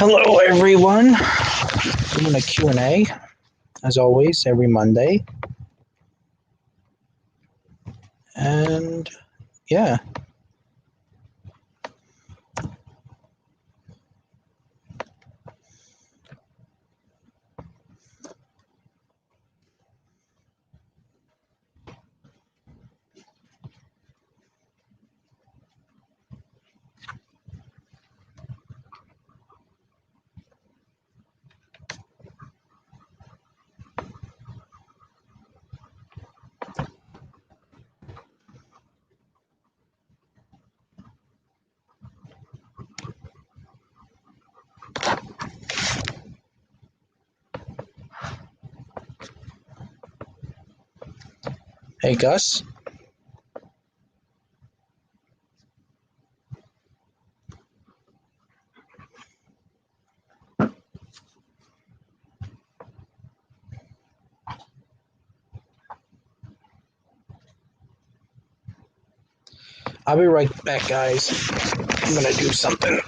Hello, everyone. Doing a Q&A, as always, every Monday. And, yeah. Hey, Gus. I'll be right back, guys. I'm gonna do something.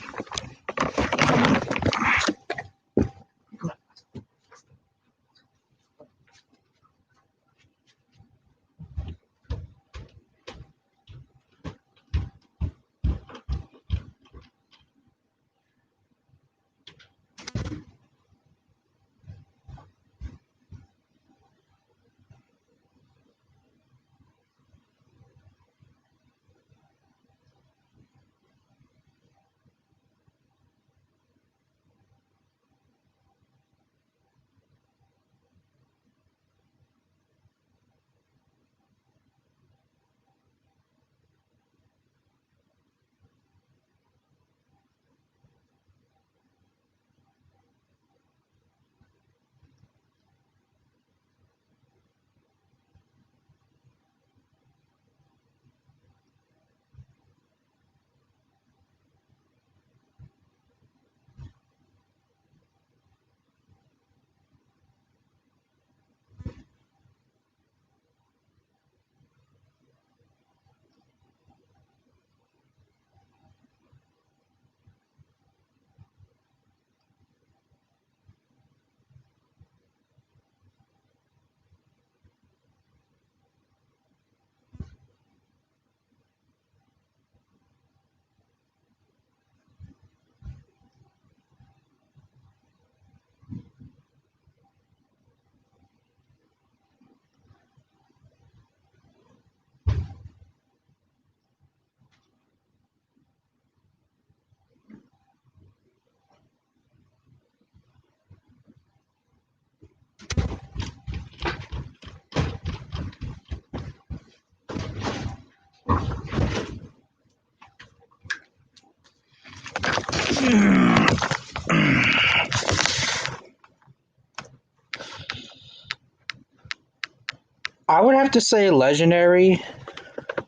I would have to say Legendary,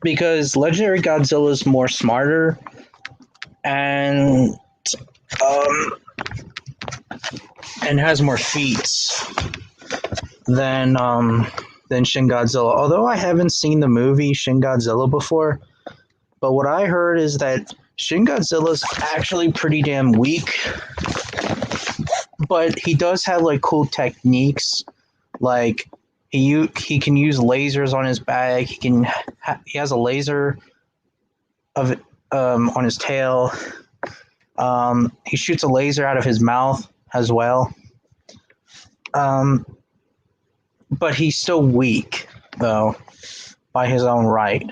because Legendary Godzilla is more smarter and um, and has more feats than Shin Godzilla. Although I haven't seen the movie Shin Godzilla before, but what I heard is that Shin Godzilla's actually pretty damn weak, but he does have like cool techniques. Like he can use lasers on his back. He has a laser of on his tail. He shoots a laser out of his mouth as well. But he's still weak though by his own right.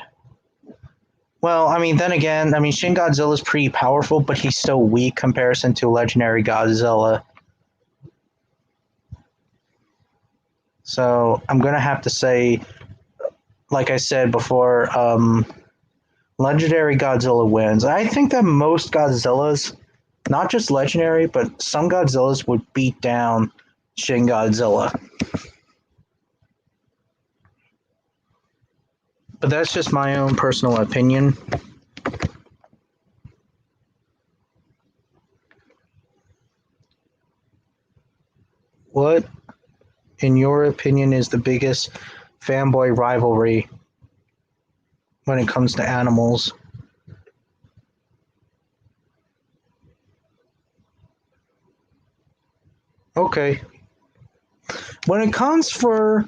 Well, I mean, then again, I mean, Shin Godzilla is pretty powerful, but he's still weak comparison to Legendary Godzilla. So I'm gonna have to say, like I said before, Legendary Godzilla wins. I think that most Godzillas, not just Legendary, but some Godzillas would beat down Shin Godzilla. But that's just my own personal opinion. What, in your opinion, is the biggest fanboy rivalry when it comes to animals? Okay. When it comes for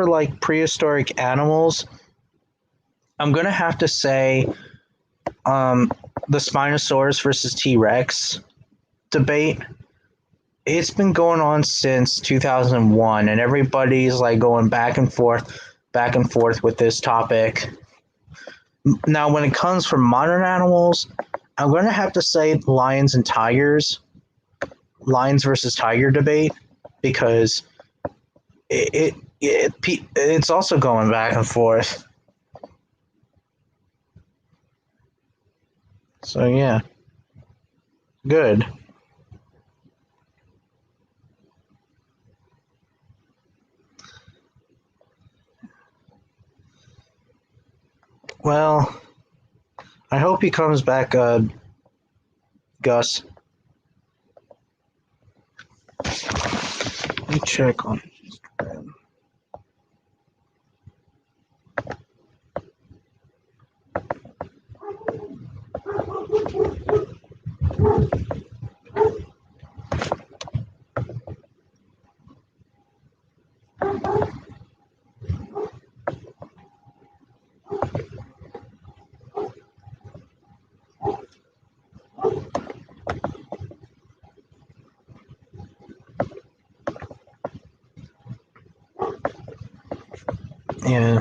like prehistoric animals, I'm gonna have to say um, the Spinosaurus versus T Rex debate. It's been going on since 2001, and everybody's like going back and forth with this topic. Now, when it comes from modern animals, I'm going to have to say lions and tigers, lions versus tiger debate, because it's also going back and forth. So yeah, good. Well, I hope he comes back, Gus. Let me check on Instagram. Yeah.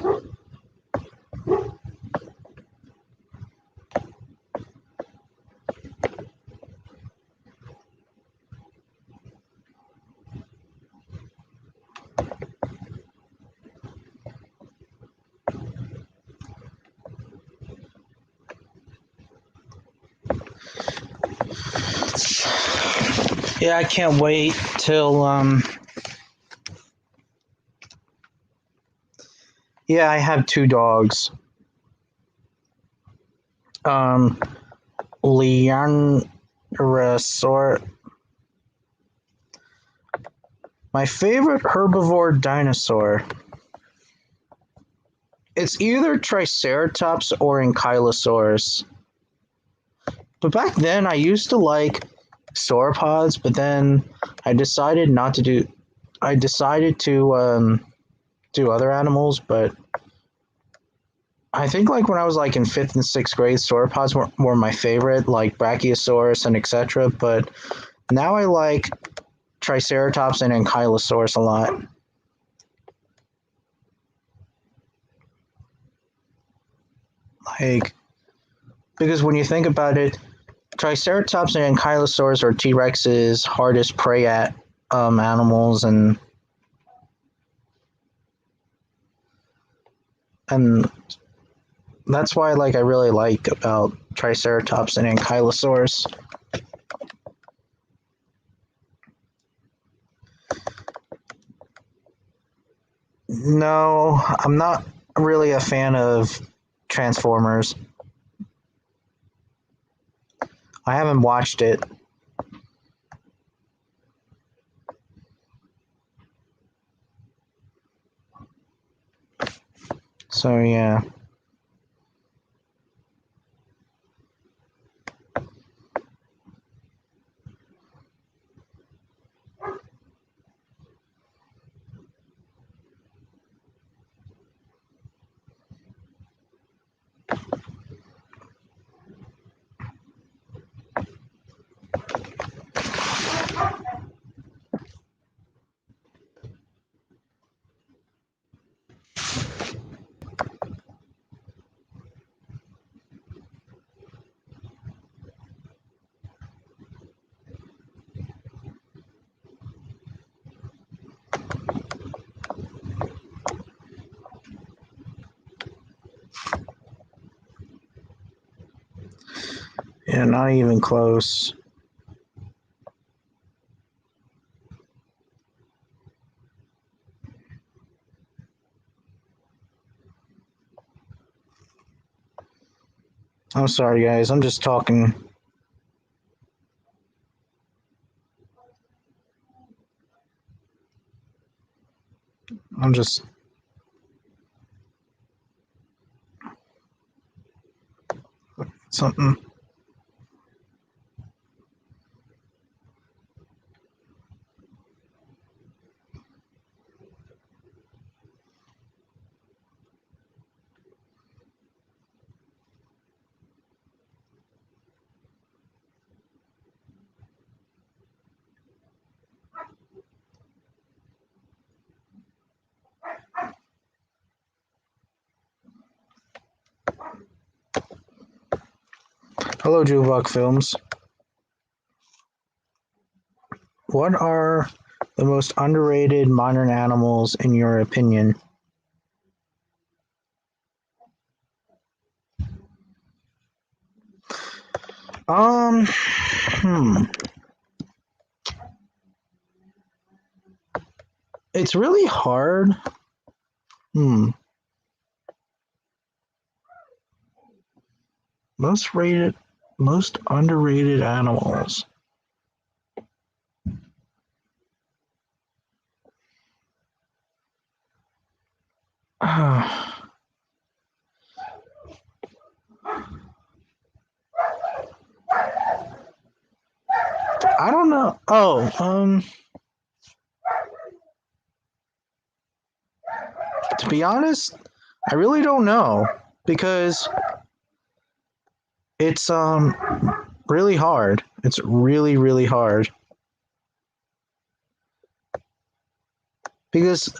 Yeah, I can't wait till yeah, I have two dogs. Um Leandrosaur. My favorite herbivore dinosaur. It's either Triceratops or Ankylosaurus. But back then I used to like sauropods, but then I decided not to do I decided to do other animals, but I think like when I was like in fifth and sixth grade, sauropods were my favorite, like Brachiosaurus and etc. But now I like Triceratops and Ankylosaurus a lot. Like because when you think about it, Triceratops and Ankylosaurus are T Rex's hardest prey at animals, and that's why like I really like about Triceratops and Ankylosaurus. No, I'm not really a fan of Transformers. I haven't watched it. So yeah. Yeah, not even close. I'm sorry guys, I'm just talking. I'm just something. Hello, Juvok Films. What are the most underrated modern animals in your opinion? Hmm. It's really hard. Hmm. Most rated, most underrated animals. I don't know. To be honest, I really don't know because it's really hard. It's really really hard because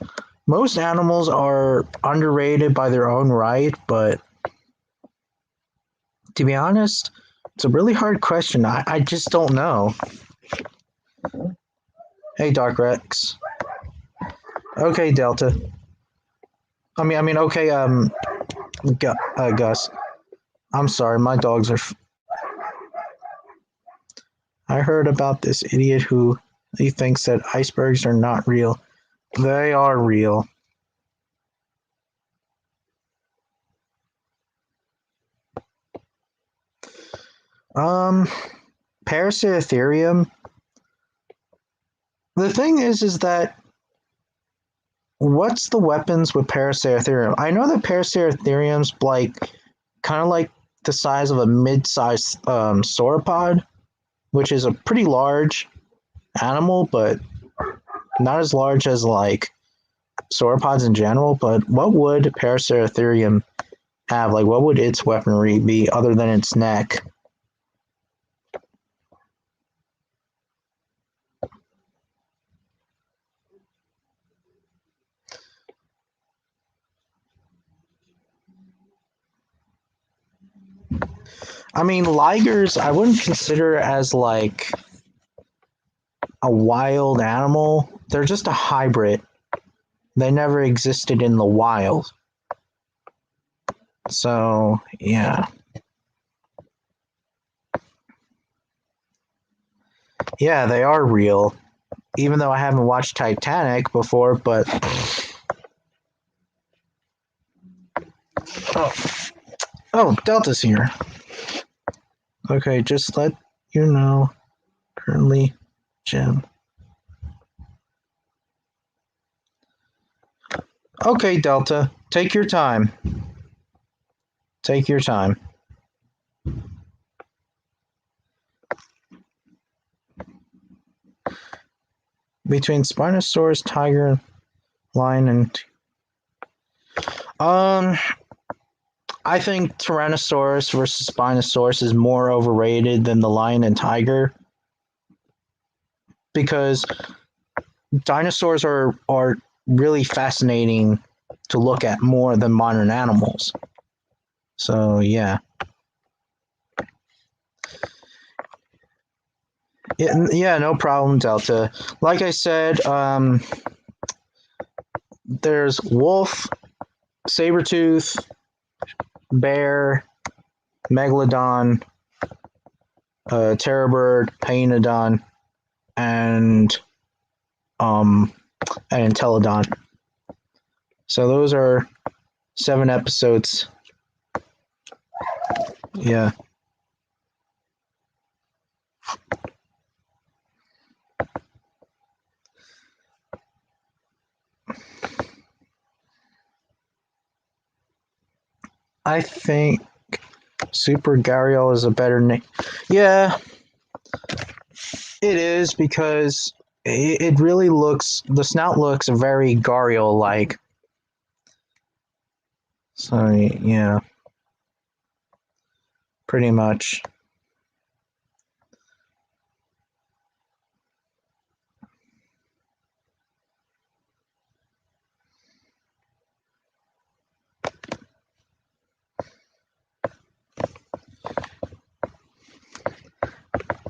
most animals are underrated by their own right, but to be honest, it's a really hard question. I just don't know. Hey, Dark Rex. Okay, Delta. Okay, Gus. I'm sorry, my dogs are. I heard about this idiot who he thinks that icebergs are not real. They are real. Um, Paraceratherium. The thing is that what's the weapons with Paraceratherium? I know that Paraceratherium's like kind of like the size of a mid-sized sauropod, which is a pretty large animal, but not as large as like sauropods in general. But what would Paraceratherium have? Like, what would its weaponry be other than its neck? Ligers, I wouldn't consider as like a wild animal. They're just a hybrid. They never existed in the wild. So, yeah. Yeah, they are real. Even though I haven't watched Titanic before, but. Oh, oh, Delta's here. Okay, just let you know. Currently, Jim. Okay, Delta, take your time. Take your time. Between Spinosaurus, tiger, lion, and I think Tyrannosaurus versus Spinosaurus is more overrated than the lion and tiger because dinosaurs are really fascinating to look at more than modern animals. So yeah. Yeah, no problem, Delta. Like I said, there's wolf, saber-tooth, bear, megalodon, terror bird, hyenodon, and an entelodon. So those are 7 episodes. Yeah. I think Super Gharial is a better name. Yeah, it is because it really looks. The snout looks very Gharial like. So yeah, pretty much.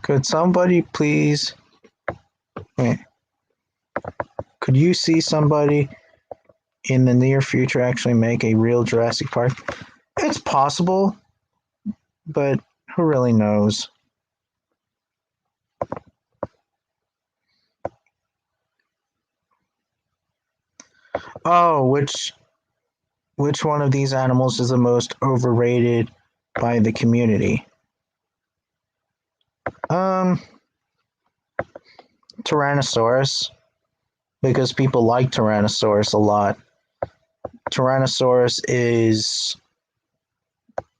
Could somebody please? Wait, could you see somebody in the near future actually make a real Jurassic Park? It's possible, but who really knows? Oh, which one of these animals is the most overrated by the community? Um, Tyrannosaurus, because people like Tyrannosaurus a lot. Tyrannosaurus is,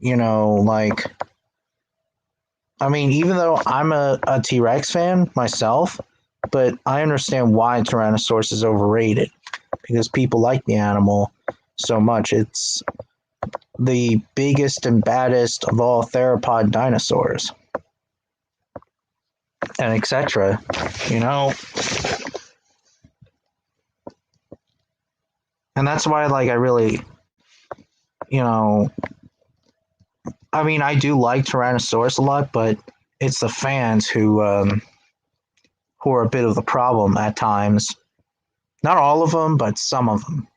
like, I mean, even though I'm a T Rex fan myself, but I understand why Tyrannosaurus is overrated because people like the animal so much. It's the biggest and baddest of all theropod dinosaurs, and etc. You know, and that's why, like, I really, you know, I mean, I do like Tyrannosaurus a lot, but it's the fans who are a bit of the problem at times. Not all of them, but some of them.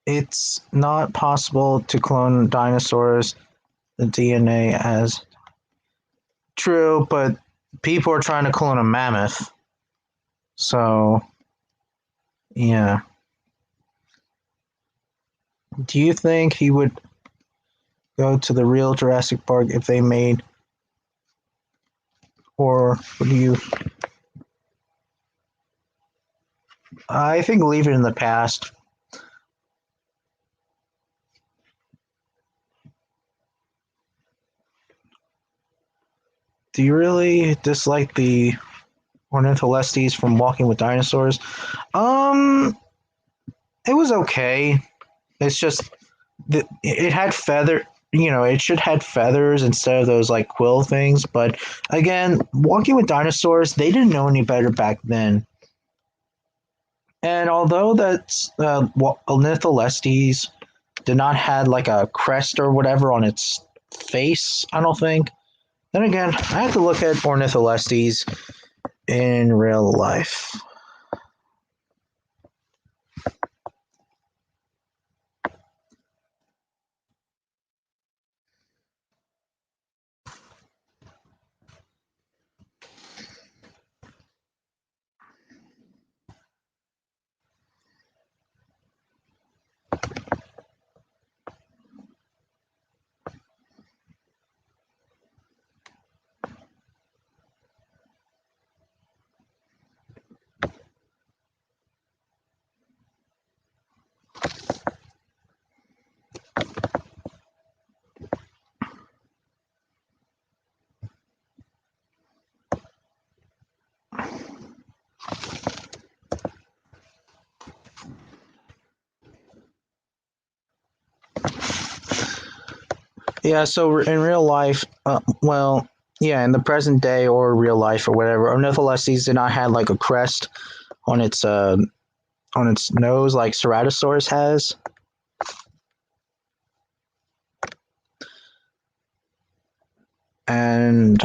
It's not possible to clone dinosaurs, the DNA as true, but people are trying to clone a mammoth. So, yeah. Do you think he would go to the real Jurassic Park if they made, or would you? I think leave it in the past. Do you really dislike the Ornitholestes from Walking with Dinosaurs? Um, it was okay. It's just it had feather. It should had feathers instead of those like quill things. But again, Walking with Dinosaurs, they didn't know any better back then. And although that Ornitholestes did not have like a crest or whatever on its face, I don't think. Then again, I have to look at Ornitholestes in real life. Yeah, so in real life, well, yeah, in the present day or real life or whatever, Ornitholestes did not have like a crest on its nose like Ceratosaurus has. And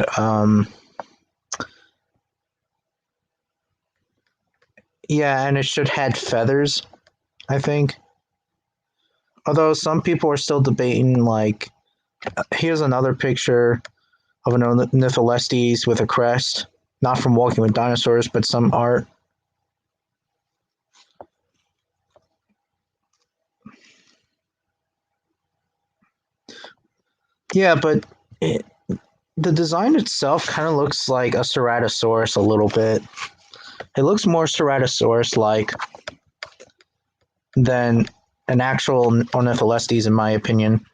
yeah, and it should had feathers, I think. Although some people are still debating, like, here's another picture of an Ornitholestes with a crest, not from Walking with Dinosaurs, but some art. Yeah, but the design itself kind of looks like a Ceratosaurus a little bit. It looks more Ceratosaurus like. than an actual Ornitholestes, in my opinion.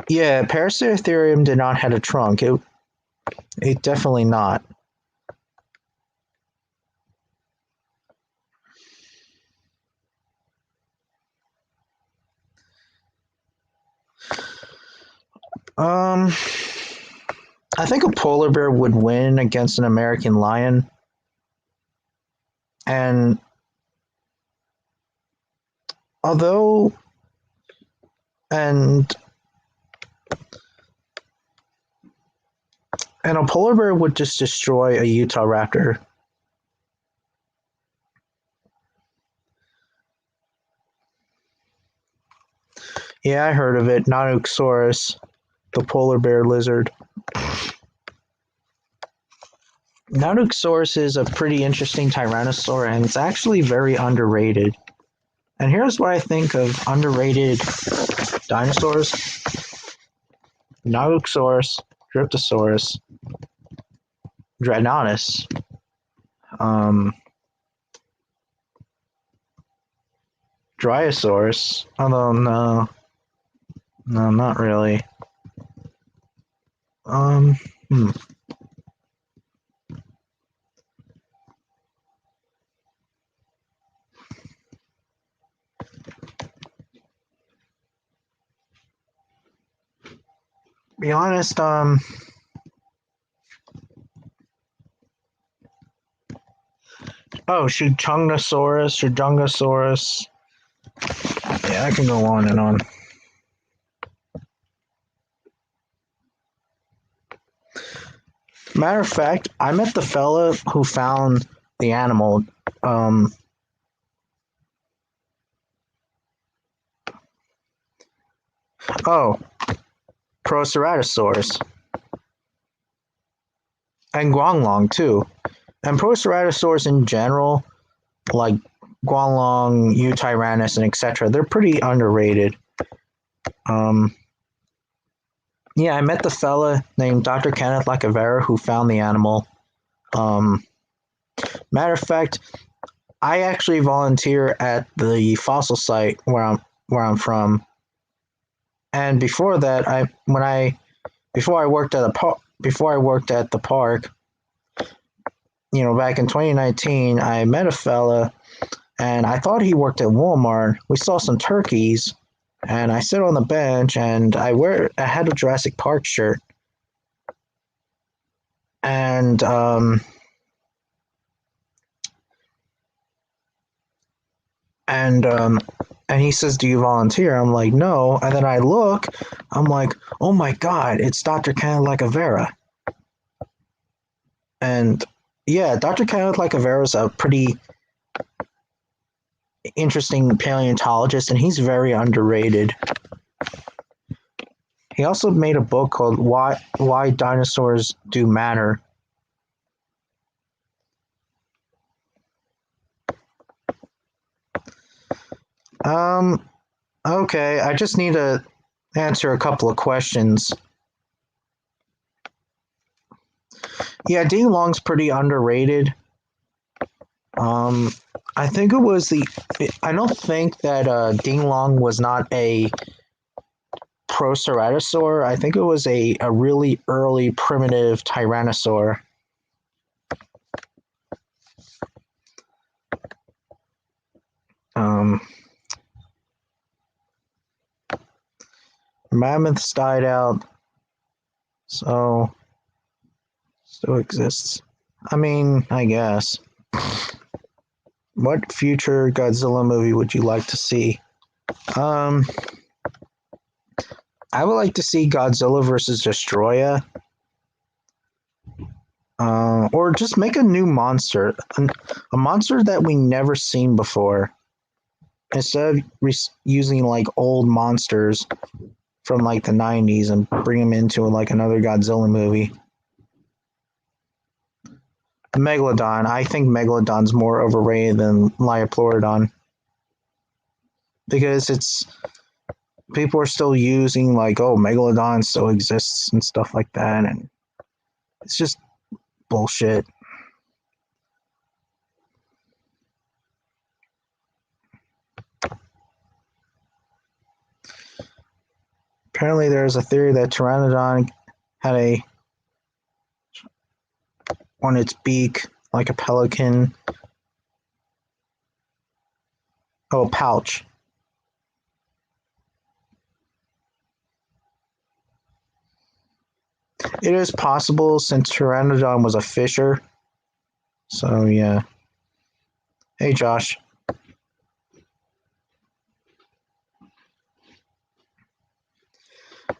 Yeah, Paraceratherium did not have a trunk. It definitely not. Um, I think a polar bear would win against an American lion, and although and and a polar bear would just destroy a Utah raptor. Yeah, I heard of it. Nautosaurus, the polar bear lizard. Nautosaurus is a pretty interesting tyrannosaur, and it's actually very underrated. And here's what I think of underrated dinosaurs: Nautosaurus, Dryptosaurus, Dreadnoughtus, um, Dryosaurus. Although no, not really. Um, hmm. Be honest. Oh, Shujungasaurus. Yeah, I can go on and on. Matter of fact, I met the fella who found the animal. Um, oh, Proceratosaurus. And Guanglong, too. And Proceratosaurus in general, like Guanglong, Eutyrannus, and etc., they're pretty underrated. Um, yeah, I met the fella named Dr. Kenneth Lacavera who found the animal. Matter of fact, I actually volunteer at the fossil site where I'm from. And before that, before I worked at the park, back in 2019, I met a fella, and I thought he worked at Walmart. We saw some turkeys, and I sit on the bench, and I had a Jurassic Park shirt, and and um, and he says, "Do you volunteer?" I'm like, "No." And then I look, I'm like, "Oh my God, it's Dr. Kenneth Lacavera." And yeah, Dr. Kenneth Lacavera is a pretty interesting paleontologist, and he's very underrated. He also made a book called Why Dinosaurs Do Matter. Um, okay, I just need to answer a couple of questions. Yeah, Ding Long's pretty underrated. I think it was I don't think that Ding Long was not a Proceratosaur. I think it was a really early primitive Tyrannosaur. Um, Mammoths died out, so still exists. I mean, I guess. What future Godzilla movie would you like to see? Um, I would like to see Godzilla versus Destroya. Or just make a new monster, a monster that we never seen before. Instead of using like old monsters from like the 90s and bring them into like another Godzilla movie. Megalodon. I think Megalodon's more overrated than Liopleurodon because people are still using like, oh, Megalodon still exists and stuff like that, and it's just bullshit. Apparently, there's a theory that Pteranodon had a on its beak like a pelican. Oh, pouch. It is possible since Pteranodon was a fisher. So yeah. Hey Josh.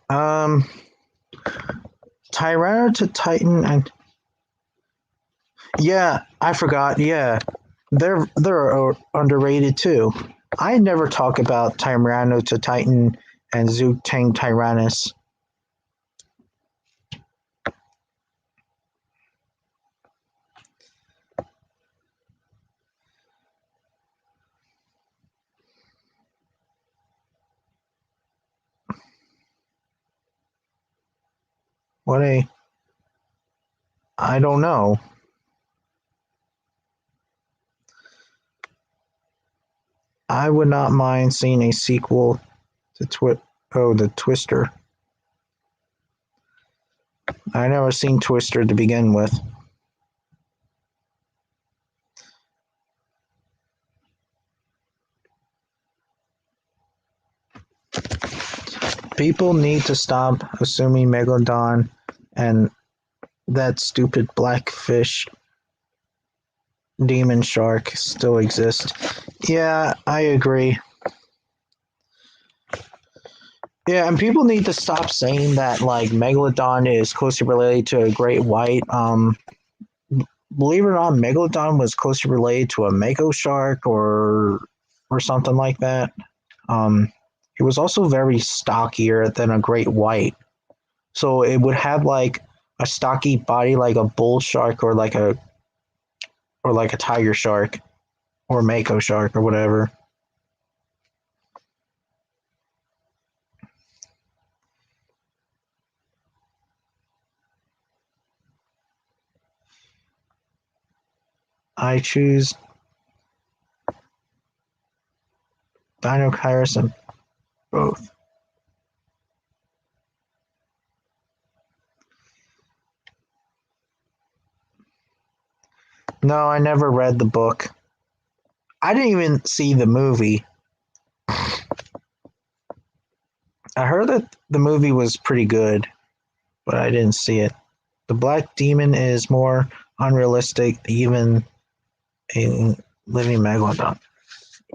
Um Tyranotitan and yeah, I forgot. Yeah. They're underrated too. I never talk about Tyranotitan and Zooktang tyrannus. What a I don't know. I would not mind seeing a sequel to the Twister. I never seen Twister to begin with. People need to stop assuming Megalodon and that stupid blackfish demon shark still exist. Yeah, I agree. Yeah, and people need to stop saying that like Megalodon is closely related to a great white. Believe it or not, Megalodon was closely related to a mako shark or something like that. Um, it was also very stockier than a great white, so it would have like a stocky body like a bull shark or like a tiger shark or mako shark or whatever. I choose Dinochirus and both. No, I never read the book. I didn't even see the movie. I heard that the movie was pretty good, but I didn't see it. The Black Demon is more unrealistic, even a living megalodon.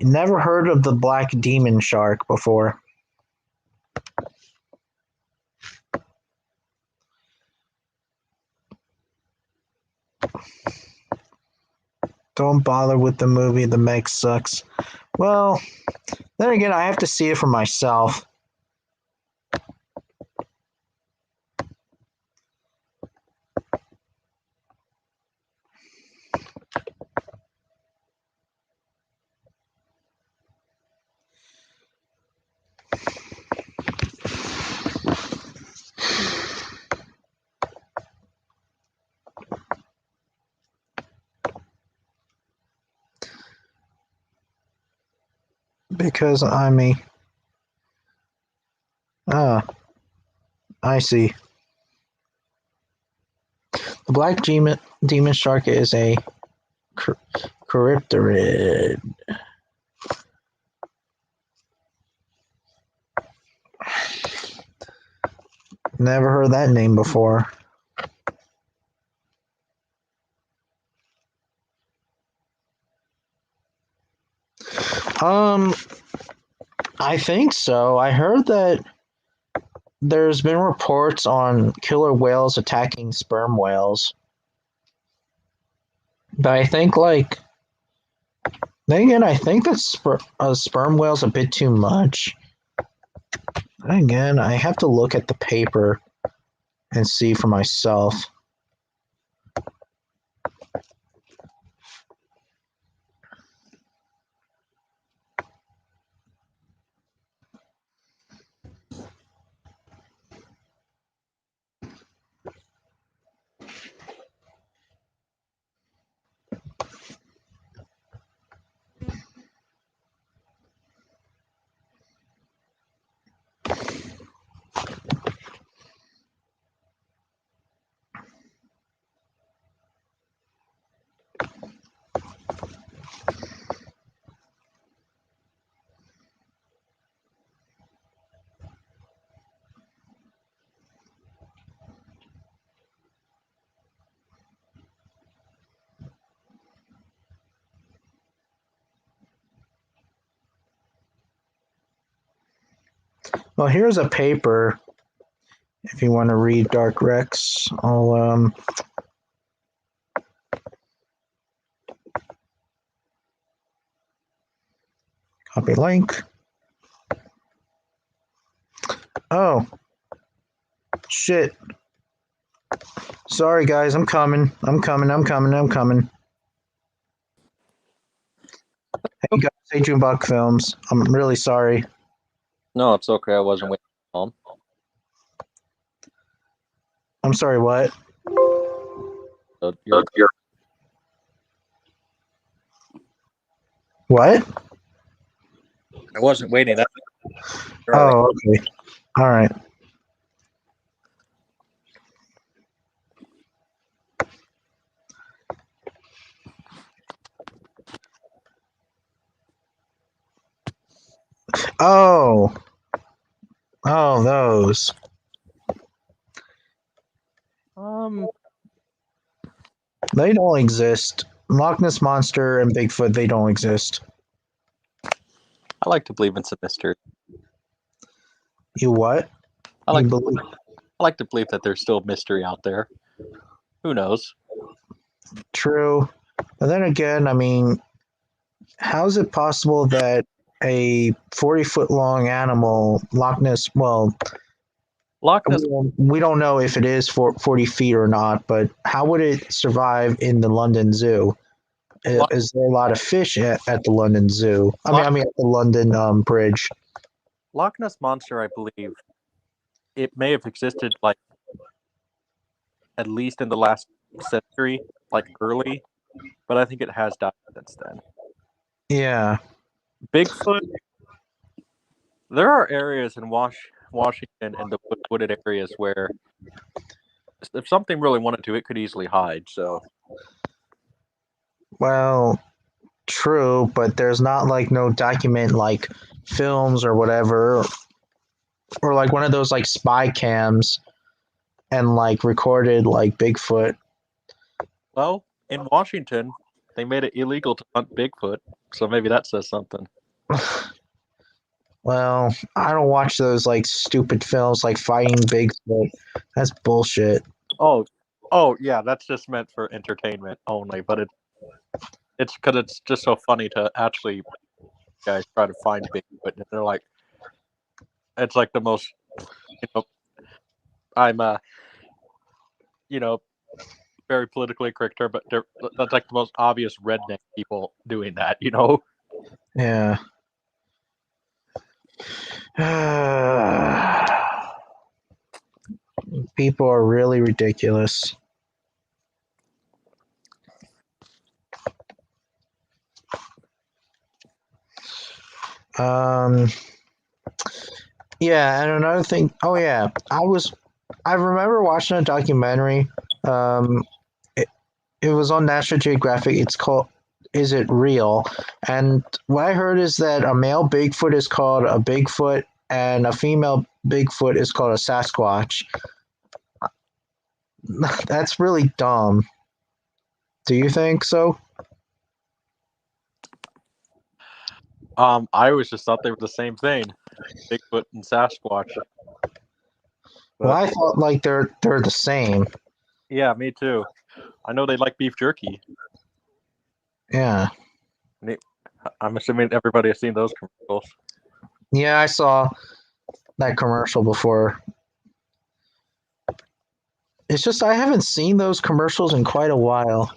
Never heard of the Black Demon shark before. Don't bother with the movie. The Meg sucks. Well, then again, I have to see it for myself. Because I'm a. Ah, I see. The Black Demon Shark is a Cryptorid. Never heard that name before. Um, I think so. I heard that there's been reports on killer whales attacking sperm whales. But I think, like, then again, I think that sperm whale's a bit too much. Then again, I have to look at the paper and see for myself. Well, here's a paper. If you want to read Dark Rex, I'll copy link. Oh, shit. Sorry, guys. I'm coming. Hey, guys. Hey, Junebug Films. I'm really sorry. No, it's okay. I wasn't waiting for Tom. I'm sorry, what? So What? I wasn't waiting. Oh, okay. All right. Oh. Oh, those. They don't exist. Loch Ness Monster and Bigfoot, they don't exist. I like to believe in some mystery. You what? I like You to believe that there's still mystery out there. Who knows? True. But then again, I mean, how is it possible that a 40-foot long animal, Loch Ness, well, Loch Ness. we don't know if it is 40 feet or not, but how would it survive in the London Zoo? Is there a lot of fish at the London Zoo? I mean, at the London Bridge. Loch Ness Monster, I believe, it may have existed like at least in the last century, like early, but I think it has died since then. Yeah. Bigfoot. There are areas in Washington and the wooded areas where if something really wanted to, it could easily hide. So, well, true, but there's not like no document like films or whatever, or like one of those like spy cams and like recorded like Bigfoot. well, in Washington, they made it illegal to hunt Bigfoot, so maybe that says something. Well, I don't watch those like stupid films like Fighting Bigfoot. That's bullshit. Oh, yeah, that's just meant for entertainment only. But it's because it's just so funny to actually guys try to find Bigfoot, and they're like, it's like the most, I'm very politically correct term, but that's like the most obvious redneck people doing that, Yeah. People are really ridiculous. Yeah, and another thing. Oh yeah, I remember watching a documentary. It was on National Geographic. It's called "Is It Real?" And what I heard is that a male Bigfoot is called a Bigfoot, and a female Bigfoot is called a Sasquatch. That's really dumb. Do you think so? I always just thought they were the same thing, Bigfoot and Sasquatch. Well, I thought like they're the same. Yeah, me too. I know they like beef jerky. Yeah. I'm assuming everybody has seen those commercials. Yeah, I saw that commercial before. It's just I haven't seen those commercials in quite a while.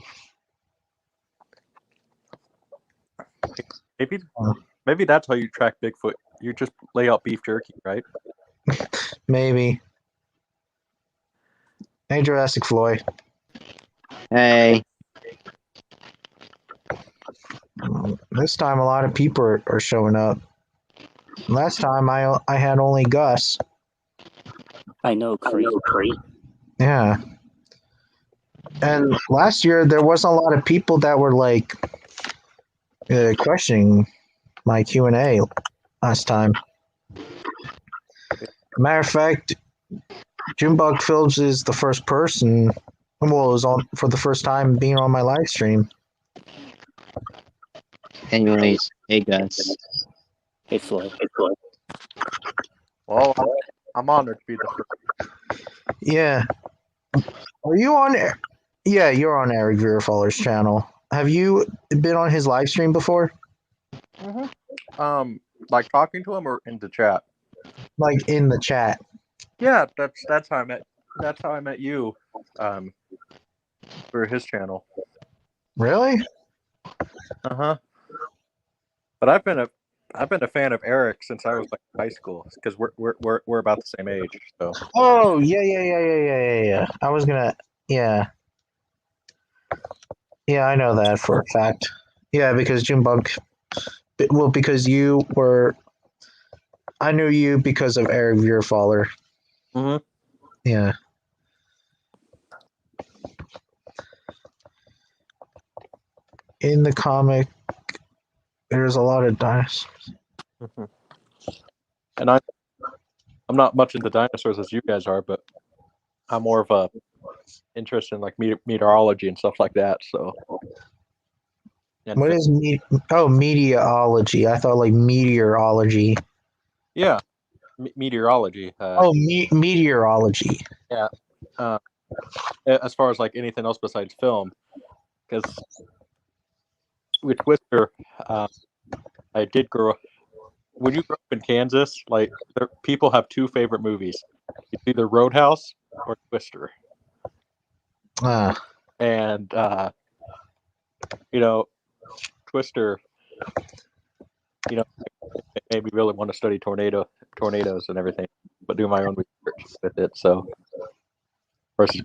Maybe that's how you track Bigfoot. You just lay out beef jerky, right? Maybe. Hey, Jurassic Floyd. Hey. This time, a lot of people are showing up. Last time, I had only Gus. I know, Cree. Yeah. And last year, there wasn't a lot of people that were like questioning my Q&A last time. Matter of fact, Junebug Phillips is the first person. Well, it was on for the first time being on my live stream. Anyways, hey Gus. Hey Floyd. Well, I'm honored to be the first. Yeah. Are you on? Yeah, you're on Eric Vierfaller's channel. Have you been on his live stream before? Like talking to him or in the chat? Like in the chat? Yeah, that's how I met. That's how I met you. For his channel. Really? Uh-huh. But I've been a fan of Eric since I was like in high school because we're about the same age. So. Oh yeah. I was gonna. Yeah. Yeah, I know that for a fact. Yeah, because Junebug. Well, because you were. I knew you because of Eric Vierfaller. Mm-hmm. Yeah. In the comic, there's a lot of dinosaurs. Mm-hmm. And I'm not much into dinosaurs as you guys are, but I'm more of a interest in like meteorology and stuff like that. So. And What is meteorology? I thought like meteorology. Yeah, meteorology. Meteorology. Yeah. As far as like anything else besides film, because with Twister, I did grow up. When you grow up in Kansas, like people have two favorite movies: it's either Roadhouse or Twister. And Twister, it made me really want to study tornadoes and everything, but do my own research with it. So, versus,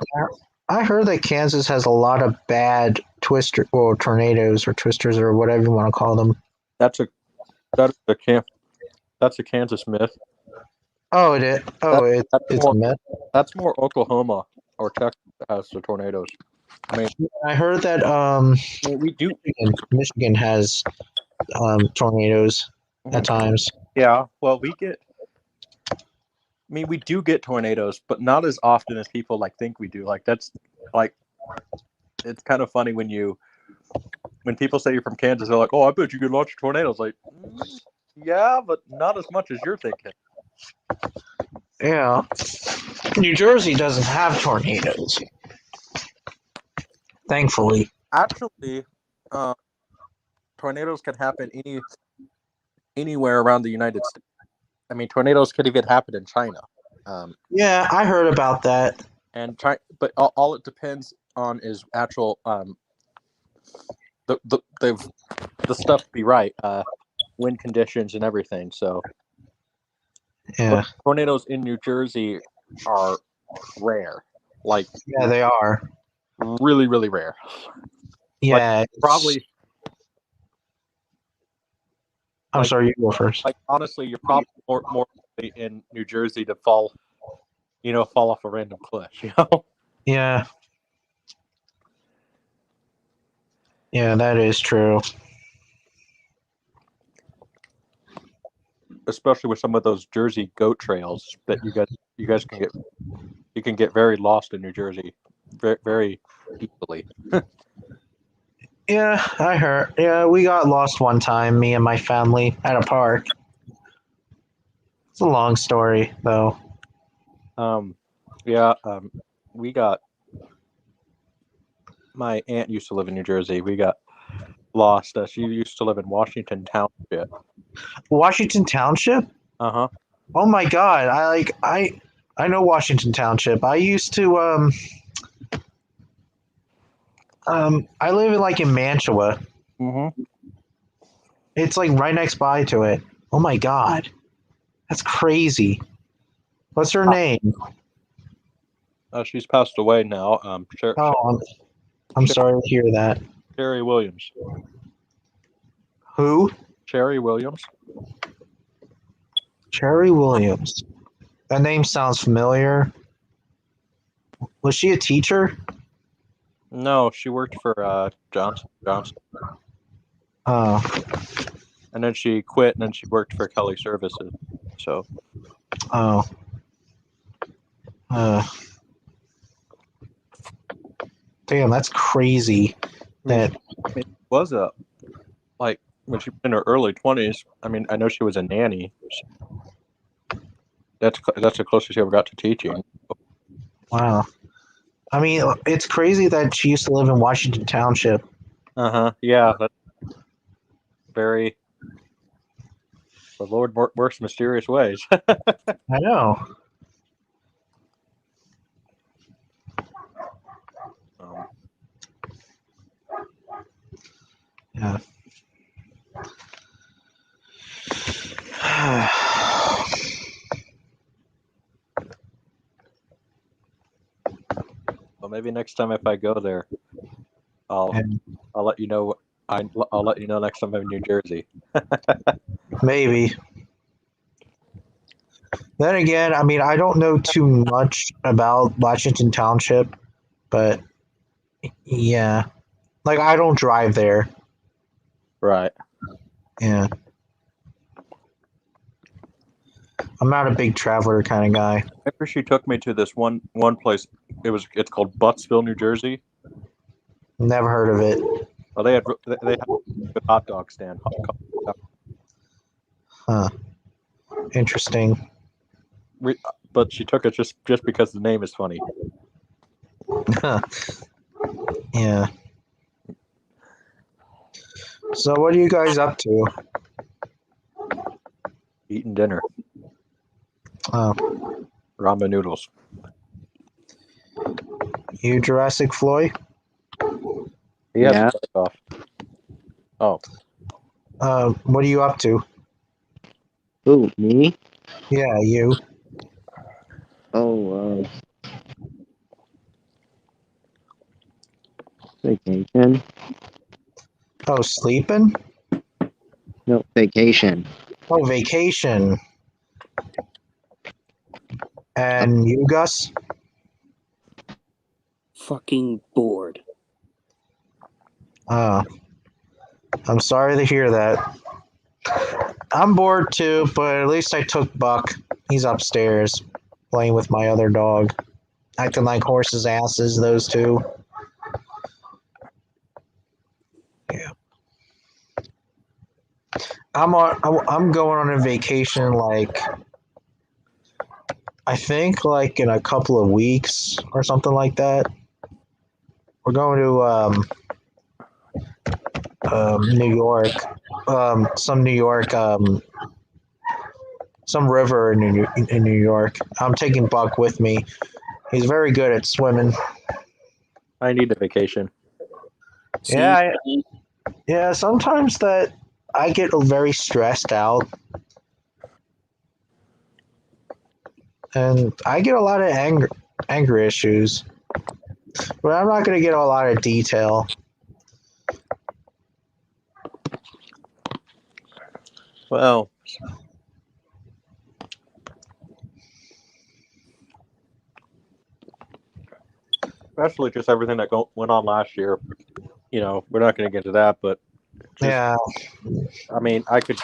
I heard that Kansas has a lot of bad tornadoes or twisters or whatever you want to call them. That's a Kansas myth. Oh, it is. Oh, it's a myth. That's more Oklahoma or Texas that has the tornadoes. I mean, I heard that we do. Michigan has tornadoes at times. Yeah, well, we do get tornadoes, but not as often as people like think we do. Like that's like, it's kind of funny when people say you're from Kansas, they're like, "Oh, I bet you could launch tornadoes." Like, yeah, but not as much as you're thinking. Yeah, New Jersey doesn't have tornadoes, thankfully. Actually, tornadoes can happen anywhere around the United States. I mean, tornadoes could even happen in China. Yeah, I heard about that. But all it depends on is actual the stuff to be right, wind conditions and everything. So, yeah, tornadoes in New Jersey are rare. Like, yeah, they are really, really rare. Yeah, like, probably. I'm sorry, you go first. Like, honestly, you're probably more likely in New Jersey to fall off a random cliff. Yeah. Yeah, that is true. Especially with some of those Jersey goat trails that you guys can get very lost in New Jersey, very, very easily. Yeah, I heard. Yeah, we got lost one time, me and my family, at a park. It's a long story, though. We got. My aunt used to live in New Jersey. We got lost. She used to live in Washington Township. Washington Township? Uh-huh. Oh my God! I know Washington Township. I used to I live in Mantua. Mm-hmm. It's like right next by to it. Oh my God, that's crazy. What's her name? She's passed away now. I'm sorry to hear that. Sherry Williams. Who? Sherry Williams. Sherry Williams. That name sounds familiar. Was she a teacher? No, she worked for Johnson. Oh. And then she quit, and then she worked for Kelly Services. So. Oh. Damn, that's crazy. That it was when she was in her early 20s. I mean, I know she was a nanny. That's the closest she ever got to teaching. Wow. I mean, it's crazy that she used to live in Washington Township. Yeah. That's very. The Lord works mysterious ways. I know. Yeah. Well, maybe next time if I go there, I'll Yeah. I'll let you know. I'll let you know next time I'm in New Jersey. Maybe. Then again, I mean, I don't know too much about Washington Township, but yeah, like I don't drive there. Right. Yeah, I'm not a big traveler kind of guy. After she took me to this one place, it's called Buttsville, New Jersey. Never heard of it. Well, they had a hot dog stand. Huh. Interesting. But she took it just because the name is funny. Yeah. So what are you guys up to? Eating dinner. Oh, Ramen noodles. you Jurassic Floyd? He has Yeah. to take off. Oh, What are you up to? Who, me? Yeah, you. Oh, vacation. Oh, sleeping? No, vacation. Oh, vacation. And you, Gus? Fucking bored. Oh, I'm sorry to hear that. I'm bored too, but at least I took Buck. He's upstairs playing with my other dog. Acting like horses' asses, those two. Yeah. I'm going on a vacation like I think like in a couple of weeks or something like that. We're going to New York, some New York, some river in New York. I'm taking Buck with me. He's very good at swimming. I need a vacation. Yeah, yeah. Sometimes that I get very stressed out, and I get a lot of anger issues. But I'm not going to get a lot of detail. Well, especially just everything that went on last year. You know, we're not going to get into that, but just, Yeah, I mean, I think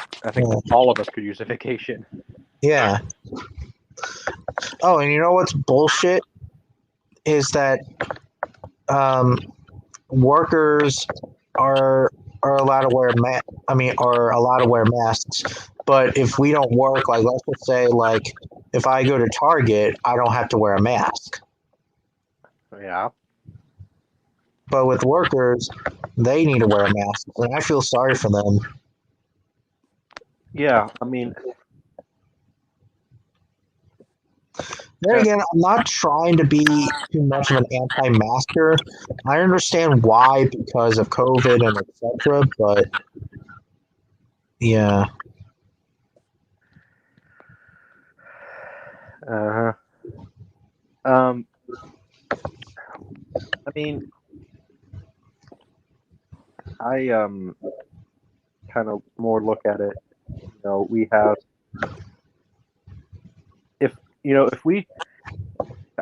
all of us could use a vacation. yeah. Oh, and you know what's bullshit is that workers are allowed to wear are allowed to wear masks. But if we don't work, like let's just say, like if I go to Target, I don't have to wear a mask. Yeah. But with workers, they need to wear a mask, and I feel sorry for them. Yeah, I mean, Then again, I'm not trying to be too much of an anti-masker. I understand why because of COVID and etc. But yeah, I mean, I kind of more look at it. You know, we have if we.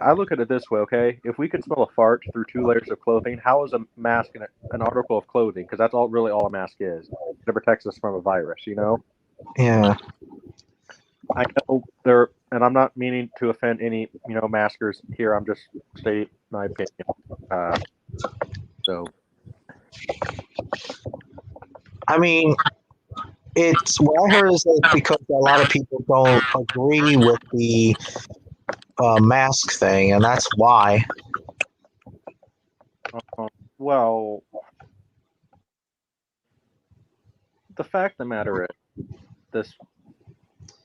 I look at it this way, okay? If we can smell a fart through 2 layers of clothing, how is a mask an article of clothing? Because that's really all a mask is. It protects us from a virus, you know? yeah. I know and I'm not meaning to offend any, maskers here. I'm just stating my opinion. So, I mean, it's what I heard is that it's because a lot of people don't agree with the mask thing, and that's why. Well, the fact of the matter is, this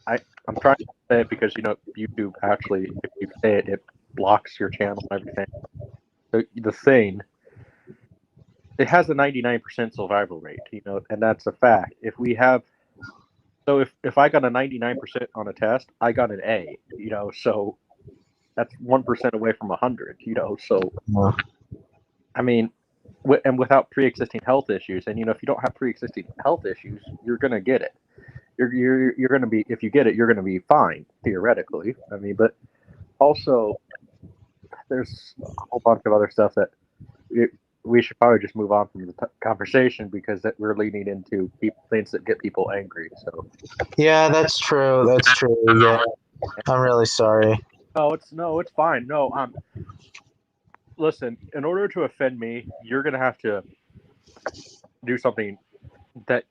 I'm trying to say it because YouTube actually, if you say it, it blocks your channel and everything. So the thing, it has a 99% survival rate, and that's a fact. So if I got a 99% on a test, I got an A, so that's 1% away from 100, so I mean, and without pre-existing health issues, and if you don't have pre-existing health issues, you're gonna get it. You're gonna be, if you get it, you're gonna be fine theoretically. I mean, but also there's a whole bunch of other stuff that we should probably just move on from the conversation because that we're leaning into things that get people angry. So yeah, that's true. That's true. Yeah, I'm really sorry. it's fine. No, listen. In order to offend me, you're gonna have to do something that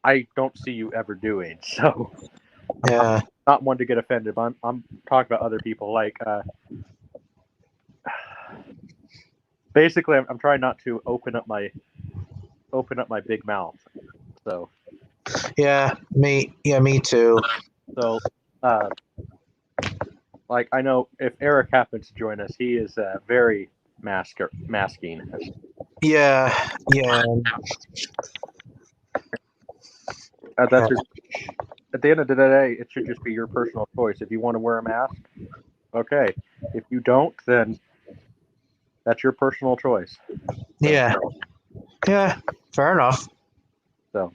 I don't see you ever doing. So Yeah, I'm not one to get offended, but I'm talking about other people. Like basically, I'm trying not to open up my big mouth. So me too. so like I know if Eric happens to join us, he is very masking. Yeah, yeah, That's just, at the end of the day, it should just be your personal choice. If you want to wear a mask, okay. If you don't, then that's your personal choice. yeah, yeah. Fair enough. So,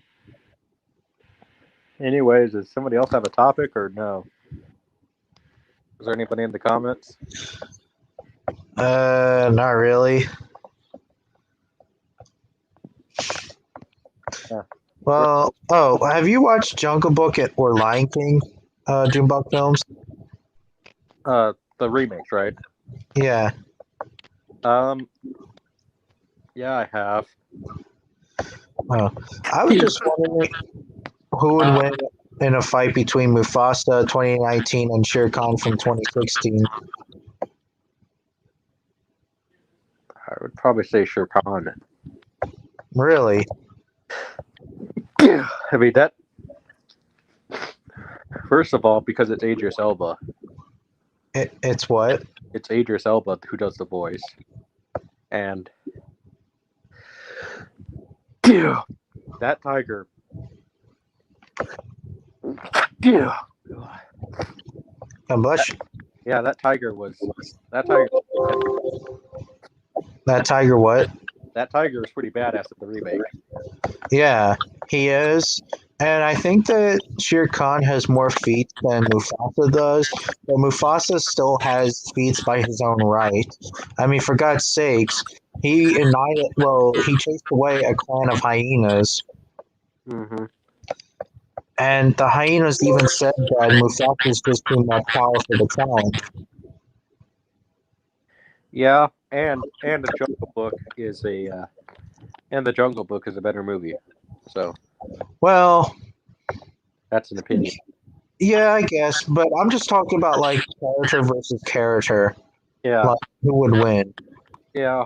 anyways, does somebody else have a topic or no? Is there anybody in the comments? Not really. Yeah. Well, have you watched Jungle Book or Lion King, Junebug films? The remakes, right? Yeah. Yeah, I have. Oh, I was just wondering who would win in a fight between Mufasa 2019 and Shere Khan from 2016. I would probably say Shere Khan. Really? I mean that. First of all, because it's Idris Elba. It's what? It's Idris Elba who does the voice, and that tiger. God bless you. Yeah, that tiger was. That tiger. That tiger what? That tiger is pretty badass at the remake. Yeah, he is. And I think that Shere Khan has more feats than Mufasa does, but Mufasa still has feats by his own right. I mean, for God's sakes, he chased away a clan of hyenas, Mm-hmm. and the hyenas even said that Mufasa is just too much power for the clan. Yeah, and the Jungle Book is a better movie. So Well, that's an opinion. yeah, I guess, but I'm just talking about like character versus character. Yeah. Like, who would win? Yeah.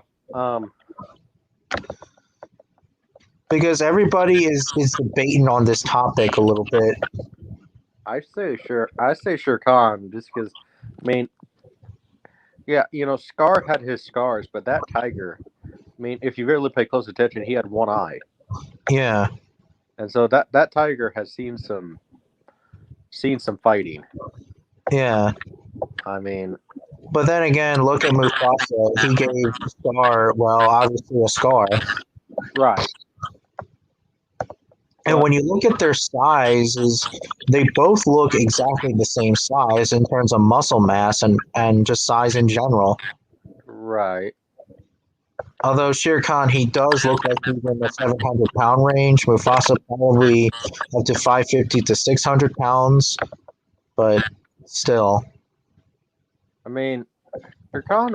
Because everybody is debating on this topic a little bit. I say Shere Khan just because, I mean, yeah, Scar had his scars, but that tiger, I mean, if you really pay close attention, he had one eye. Yeah. And so that tiger has seen some fighting. Yeah. I mean, but then again, look at Mufasa. He gave Scar, obviously a scar. Right. And when you look at their sizes, they both look exactly the same size in terms of muscle mass and just size in general. Right. Although Shere Khan, he does look like he's in the 700-pound range. Mufasa probably up to 550 to 600 pounds, but still. I mean, Shere Khan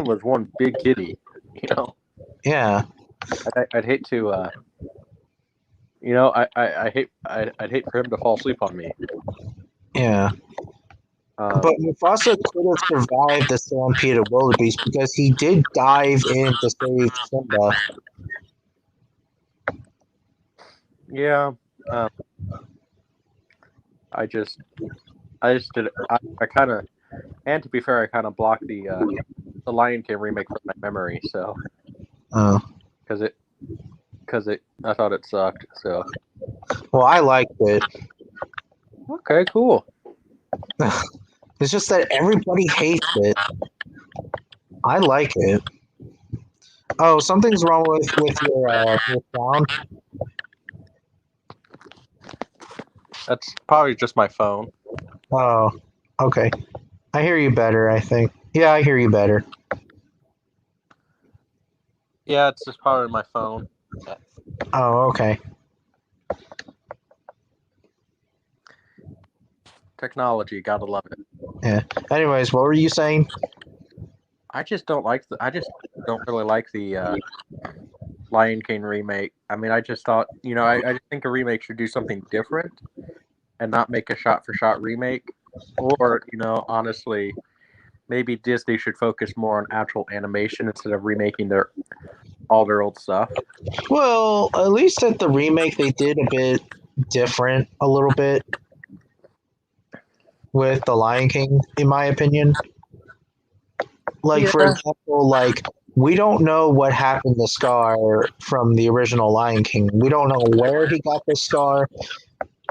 was one big kitty, Yeah. I'd hate to I'd hate for him to fall asleep on me. Yeah. But Mufasa could have survived the stampede of wildebeest because he did dive in to save Simba. Yeah. I just did. I kind of, and to be fair, I kind of blocked the Lion King remake from my memory. So Oh. because I thought it sucked. So Well, I liked it. okay, cool. It's just that everybody hates it. I like it. Oh, something's wrong with your sound. That's probably just my phone. Oh, okay. I hear you better, I think. Yeah, I hear you better. Yeah, it's just probably my phone. Oh, okay. Technology, gotta love it. Yeah. Anyways, what were you saying? I just don't really like the Lion King remake. I mean, I just thought, I just think a remake should do something different and not make a shot-for-shot remake. Or, honestly, maybe Disney should focus more on actual animation instead of remaking all their old stuff. Well, at least at the remake, they did a bit different, a little bit, with the Lion King, in my opinion. Like, for Yeah. example, like, we don't know what happened to Scar from the original Lion King. We don't know where he got the scar.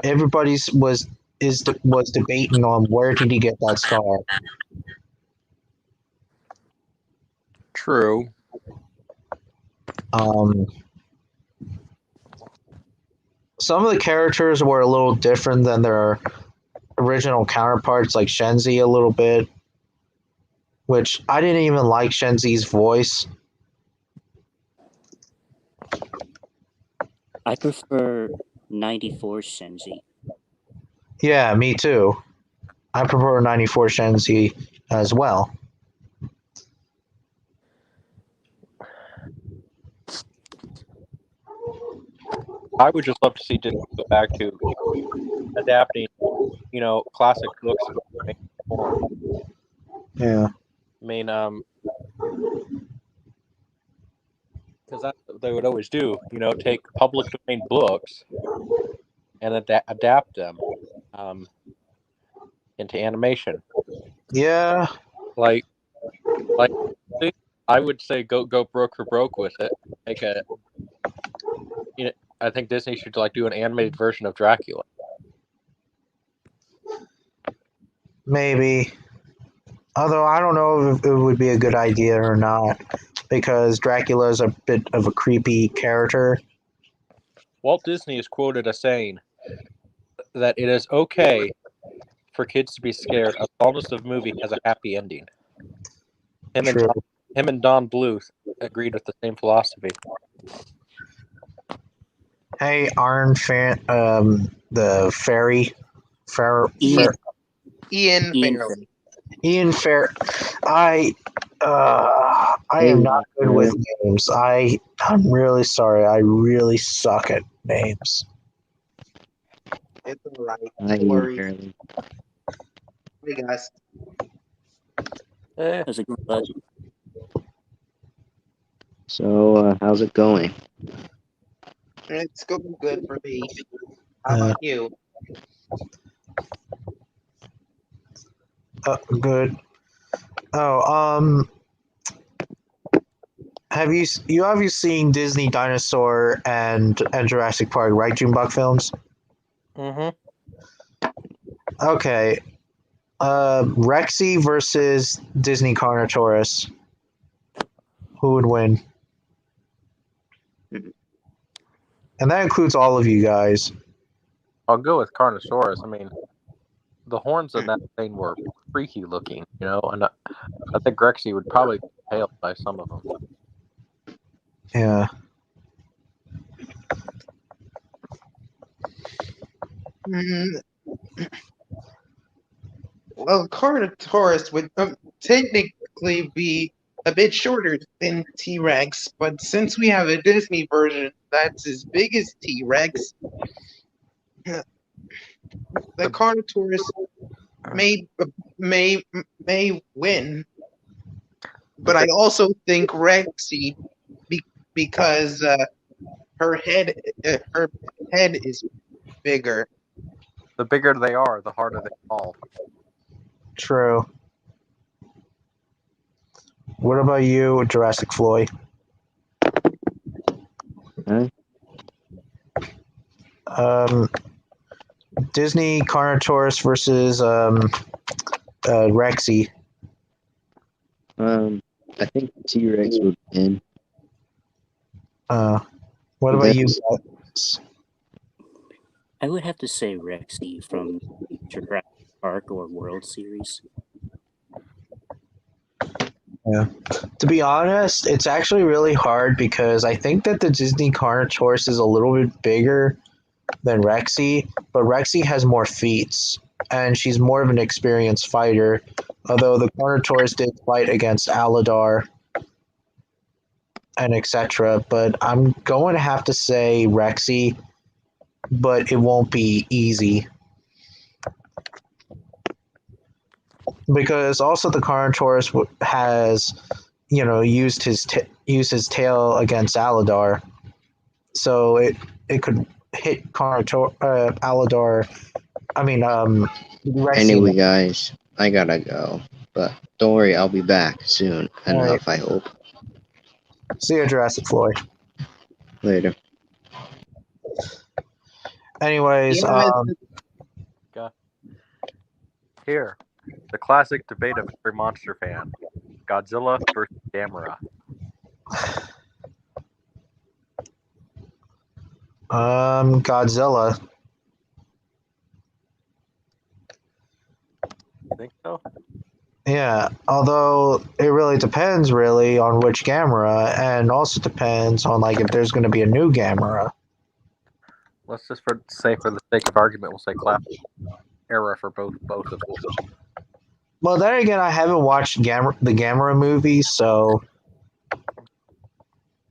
Everybody's was debating on where did he get that scar. True. Some of the characters were a little different than their original counterparts, like Shenzi a little bit, which I didn't even like Shenzi's voice. I prefer 94 Shenzi. Yeah, me too. I prefer 94 Shenzi as well. I would just love to see Disney go back to adapting, classic books. Yeah. I mean, because that's what they would always do. Take public domain books and adapt them into animation. Yeah. Like, I would say go broke for broke with it. I think Disney should do an animated version of Dracula. Maybe. Although I don't know if it would be a good idea or not, because Dracula is a bit of a creepy character. Walt Disney is quoted as saying that it is okay for kids to be scared as long as the movie has a happy ending. Him and Don Bluth agreed with the same philosophy. Hey, Arn fan, the fairy, Ian Farrell. Ian Fair. I am not good with names. I'm really sorry. I really suck at names. It's all right. Hi, No worries. Fairly. Hey guys. How's it going, bud? So, how's it going? It's going good for me. How about you? Good. Oh, have you seen Disney Dinosaur and Jurassic Park, right, Junebug Films? Mm-hmm. Okay. Rexy versus Disney Carnotaurus. Who would win? And that includes all of you guys. I'll go with Carnosaurus. I mean, the horns in that thing were freaky looking, and I think Rexy would probably be impaled by some of them. Yeah. Well, Carnotaurus would technically be a bit shorter than T-Rex, but since we have a Disney version, that's as big as T-Rex. The Carnotaurus may win, but I also think Rexy because her head is bigger. The bigger they are, the harder they fall. True. What about you, Jurassic Floyd? Huh? Disney Carnotaurus versus Rexy. I think T-Rex would win. What about you? I would have to say Rexy from Jurassic Park or World Series. To be honest, it's actually really hard because I think that the Disney Carnotaurus is a little bit bigger than Rexy, but Rexy has more feats and she's more of an experienced fighter. Although the Carnotaurus did fight against Aladar and etc. But I'm going to have to say Rexy, but it won't be easy. Because also the Carnotaurus has, used his tail against Aladar, so it could hit Aladar. I mean, Rexy. Anyway, guys, I gotta go, but don't worry, I'll be back soon enough. I hope. See you, Jurassic Floyd. Later. Anyways, Here, the classic debate of every monster fan: Godzilla versus Gamera. Godzilla. You think so? Yeah, although it really depends on which Gamera, and also depends on if there's going to be a new Gamera. Let's just say for the sake of argument, we'll say classic era for both of them. Well, then again, I haven't watched the Gamera movies, so.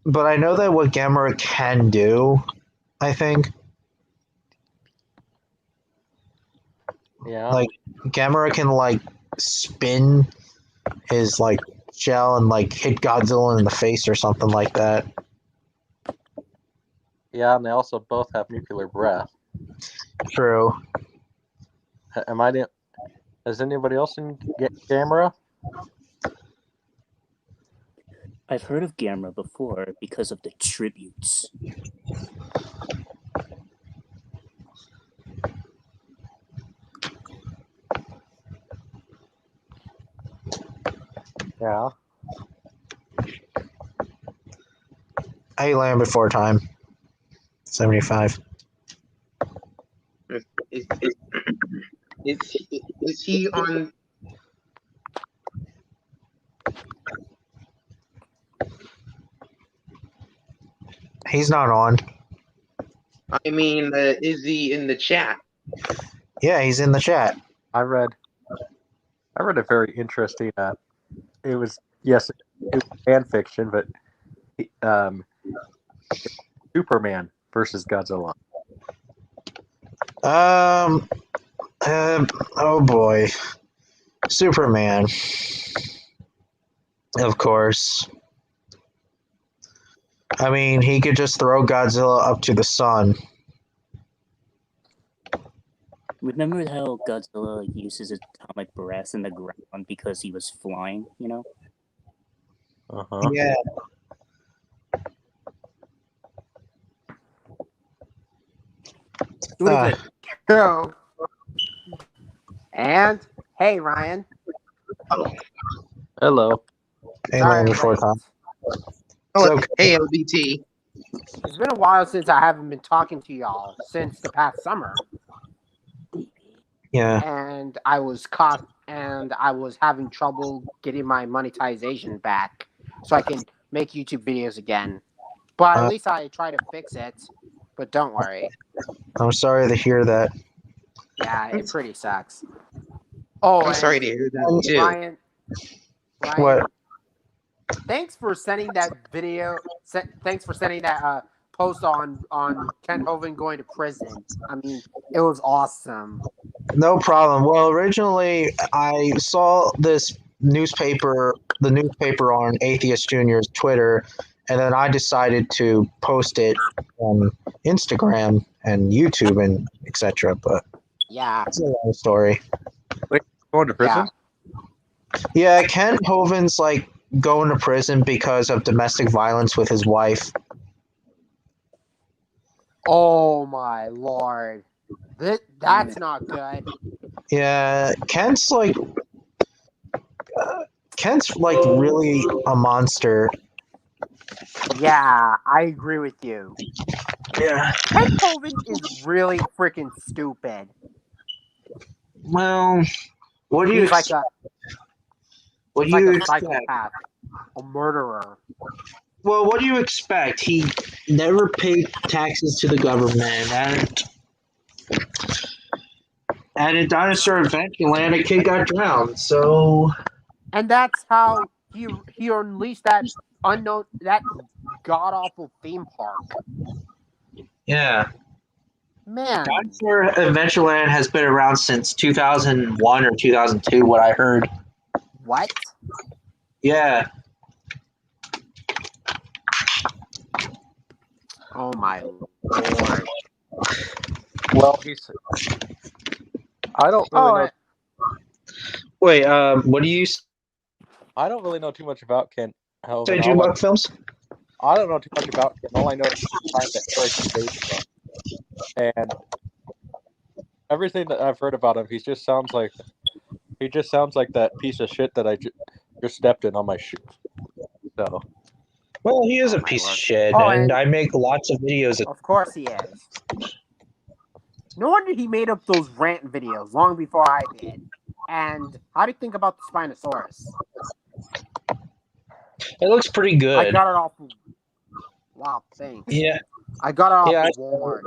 But I know that what Gamera can do, I think. Yeah. Gamera can spin his shell and hit Godzilla in the face or something like that. Yeah, and they also both have nuclear breath. True. Has anybody else seen Gamera? I've heard of Gamera before because of the tributes. Yeah. I Land Before Time. 75. Is he on? He's not on. I mean, is he in the chat? Yeah, he's in the chat. I read a very interesting. It was fan fiction, but Superman versus Godzilla. Oh boy, Superman. Of course. I mean, he could just throw Godzilla up to the sun. Remember how Godzilla uses atomic breath in the ground because he was flying, Uh-huh. Yeah. Go. And hey, Ryan. Hello. Hey, Sorry, Land Before late. Time. Oh, okay. hey, LBT. It's been a while since I haven't been talking to y'all since the past summer, Yeah. and I was caught and I was having trouble getting my monetization back, so I can make YouTube videos again. But at least I try to fix it. But don't worry. I'm sorry to hear that. Yeah, it pretty sucks. Oh, I'm and sorry to hear that too. Ryan, What? thanks for sending that video. Thanks for sending that post on Ken Hovind going to prison. I mean, it was awesome. No problem. Well, originally I saw the newspaper on Atheist Junior's Twitter, and then I decided to post it on Instagram and YouTube and etc. But Yeah. it's a long story. Going to prison? Yeah, Ken Hovind's like going to prison because of domestic violence with his wife. Oh my lord. That's not good. Yeah, Kent's like really a monster. Yeah, I agree with you. Yeah. Ken Hovind is really freaking stupid. Well, what do you He's like expect? What do he's like you a expect? psychopath, a murderer. Well, what do you expect? He never paid taxes to the government, and in Dinosaur Adventureland, a kid got drowned. So And that's how he unleashed that god awful theme park. yeah, Man, Dinosaur Adventureland has been around since 2001 or 2002. What I heard. what? Yeah. Oh my lord. Well, I don't really know. Wait. What do you I don't really know too much about Ken Hovind. say, Junebug Films? I don't know too much about Ken. All I know is he's trying to Eric Baby. And everything that I've heard about him, he just sounds like that piece of shit that I just stepped in on my shoe. So. Well, he is Oh a my piece Lord. of shit, Oh, and and- I make lots of videos. Of course he is. No wonder he made up those rant videos long before I did. And how do you think about the Spinosaurus? It looks pretty I good. got it off. Wow, thanks. Yeah, I got it off Yeah, of Walmart.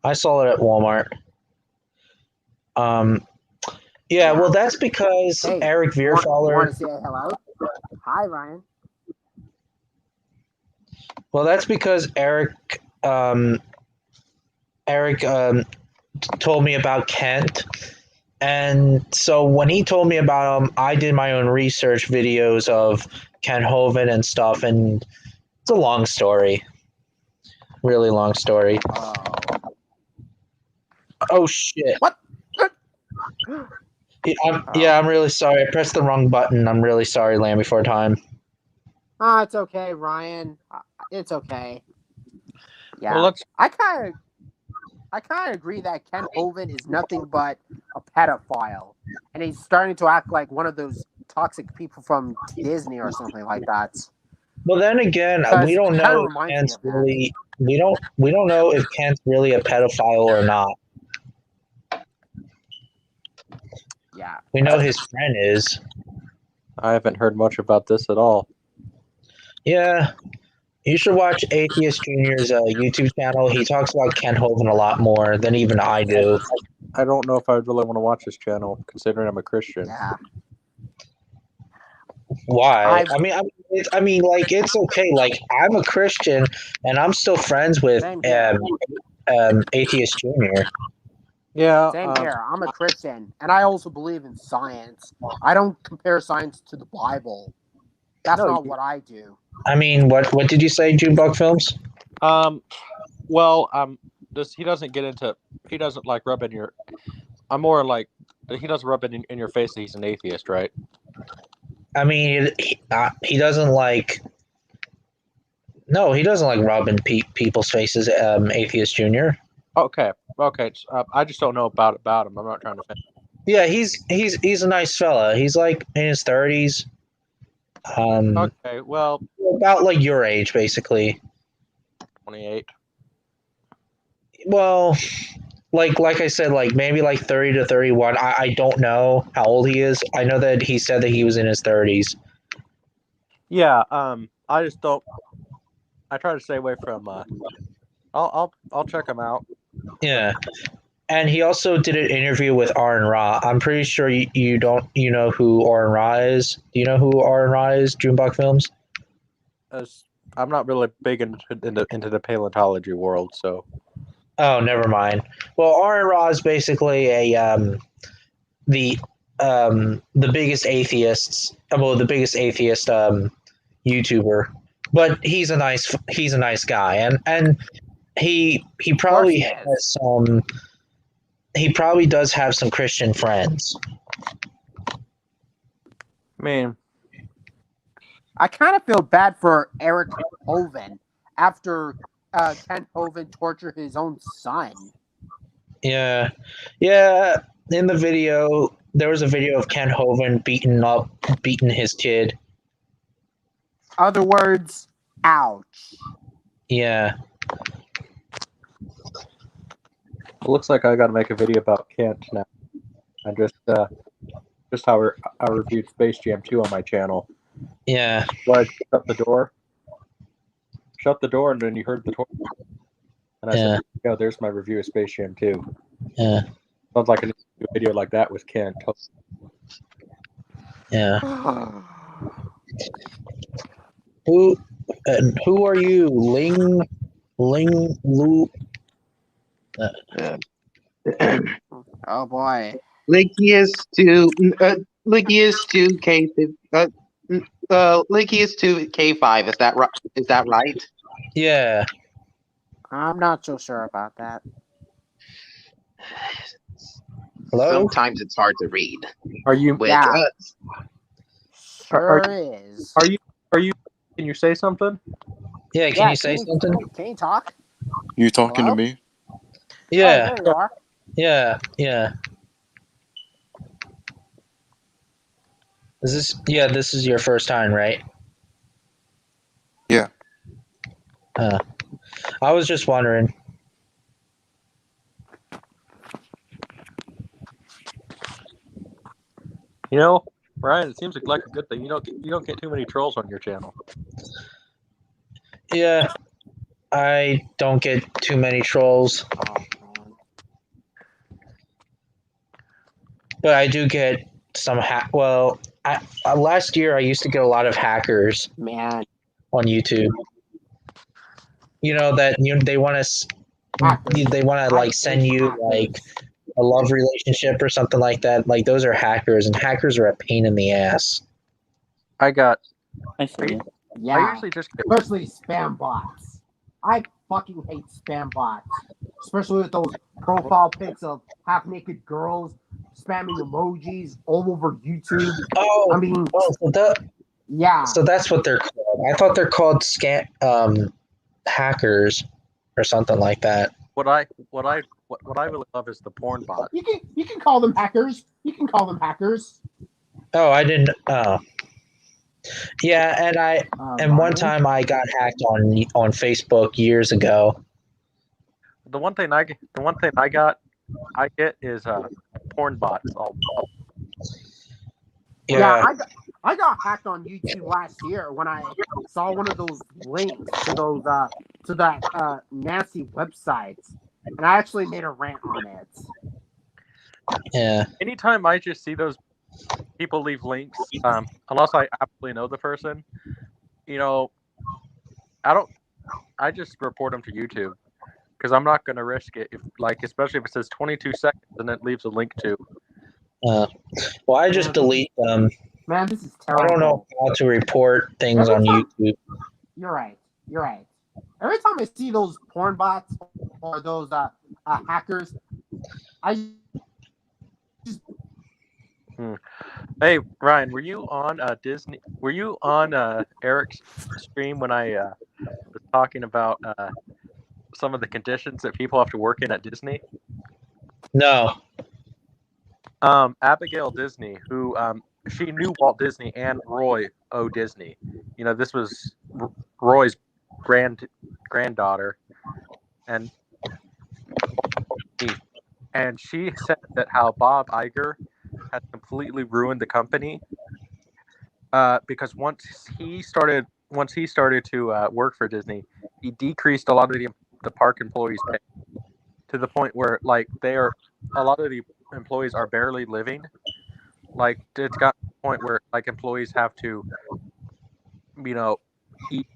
I saw it at Walmart. Yeah, well, that's because Hey, Eric Want Vierfaller. to say hello? Hi, Ryan. Well, that's because Eric told me about Kent, and so when he told me about him, I did my own research videos of Ken Hovind and stuff, and it's a long story, really long story. Oh. Oh shit! What? Yeah, I'm really sorry. I pressed the wrong button. I'm really sorry, Land Before Time. Oh, it's okay, Ryan. It's okay. Yeah. Well, I kind of agree that Ken Hovind is nothing but a pedophile, and he's starting to act like one of those toxic people from Disney or something like that. Well, then again, we don't It kinda know if reminds me Kent's of that. really. We don't know if Kent's really a pedophile or not. Yeah. We know his friend is. I haven't heard much about this at all. Yeah, you should watch Atheist Junior's YouTube channel. He talks about Ken Hovind a lot more than even I do. I don't know if I would really want to watch this channel, considering I'm a Christian. Yeah. Why? I mean, like it's okay. Like I'm a Christian and I'm still friends with Same here. Atheist Junior. Yeah. Same here. I'm a Christian, and I also believe in science. I don't compare science to the Bible. That's not what I do. I mean, what did you say, Junebug Films? Well, he doesn't like rub in your. I'm more like he doesn't rub it in your face that he's an atheist, right? I mean, he doesn't like. No, he doesn't like rubbing people's faces. Atheist Junior. Okay. I just don't know about him. I'm not trying to. Yeah, he's a nice fella. He's like in his 30s. Okay. Well, About like your age, basically. 28. Well, like I said, like maybe like 30 to 31. I don't know how old he is. I know that he said that he was in his 30s. Yeah. I just don't. I try to stay away from. I'll check him out. Yeah. And he also did an interview with Aaron Ra. I'm pretty sure you know who Aaron Ra is. Do you know who Aaron Ra is, Junebug Films? I'm not really big into the paleontology world, so. Oh, never mind. Well, Aaron Ra is basically the biggest the biggest atheist YouTuber, but he's a nice guy, and he probably he is. has some. He probably does have some Christian friends. Man, I kind of feel bad for Eric Hovind after Ken Hovind tortured his own son. Yeah. In the video, there was a video of Ken Hovind beating his kid. Other words, ouch. Yeah. it looks like I got to make a video about Kent now. I just how I reviewed Space Jam 2 on my channel. Yeah. Like, shut the door, and then you heard the door. And I said, "Yo, there's my review of Space Jam 2." Yeah. Sounds like I need to do a video like that with Kent. Yeah. Who are you? Ling Lu. Oh boy. Lycius to K. Lycius to K5. Is that right? Is that right? Yeah. I'm not so sure about that. Hello? Sometimes it's hard to read. Are you? With Yeah. us. Sure is. Are you? Can you say something? Yeah, can you say something? Can you talk? You talking Hello? to me? Yeah. Oh, there you are. Yeah. This is your first time, right? Yeah. I was just wondering. You know, Ryan, it seems like a good thing. You don't get too many trolls on your channel. Yeah. I don't get too many trolls, Oh, man. but I do get some last year I used to get a lot of hackers Man. on YouTube. You know that they want to like send you like a love relationship or something like that. Like those are hackers, and hackers are a pain in the ass. I feel you. Yeah. usually just get, Especially spam bots. I fucking hate spam bots. Especially with those profile pics of half-naked girls spamming emojis all over YouTube. Oh, I mean, so that's what they're called. I thought they're called hackers or something like that. what I really love is the porn bot. You can call them hackers. You can call them hackers. Oh, I didn't. Oh, yeah, and one time I got hacked on Facebook years ago. The one thing I get is porn bots. Yeah. I got hacked on YouTube last year when I saw one of those links to that nasty websites, and I actually made a rant on it. Yeah. Anytime I just see those people leave links, unless I absolutely know the person, I just report them to YouTube because I'm not going to risk it. Especially if it says 22 seconds and it leaves a link to. Well, I just delete them. Man, this is terrible. I don't know how to report things on YouTube. You're right. Every time I see those porn bots or those hackers, I just. Hey Ryan, were you on Disney? Were you on Eric's stream when I was talking about some of the conditions that people have to work in at Disney? No. Abigail Disney, who she knew Walt Disney and Roy O. Disney. This was Roy's granddaughter, and she said that how Bob Iger had completely ruined the company because once he started to work for Disney, he decreased a lot of the park employees' pay to the point where a lot of the employees are barely living. Like it's got to the point where employees have to, eat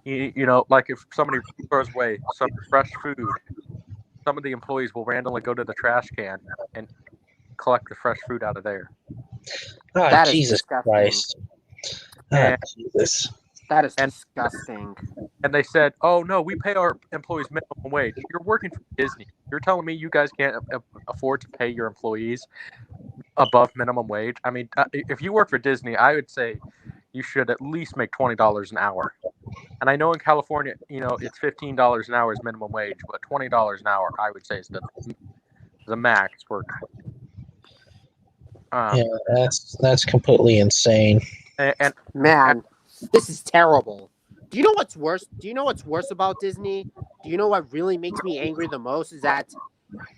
you know, like if somebody throws away some fresh food, some of the employees will randomly go to the trash can and collect the fresh food out of there. Oh, That is Jesus disgusting. Christ. Oh, And- Jesus. That is And- disgusting. And they said, "Oh no, we pay our employees minimum wage. You're working for Disney. You're telling me you guys can't afford to pay your employees above minimum wage? I mean, if you work for Disney, I would say you should at least make $20 an hour. And I know in California, you know, it's $15 an hour is minimum wage, but $20 an hour, I would say, is the max for. Yeah, that's completely insane. And Man, this is terrible. Do you know what's worse? Do you know what's worse about Disney? Do you know what really makes me angry the most is that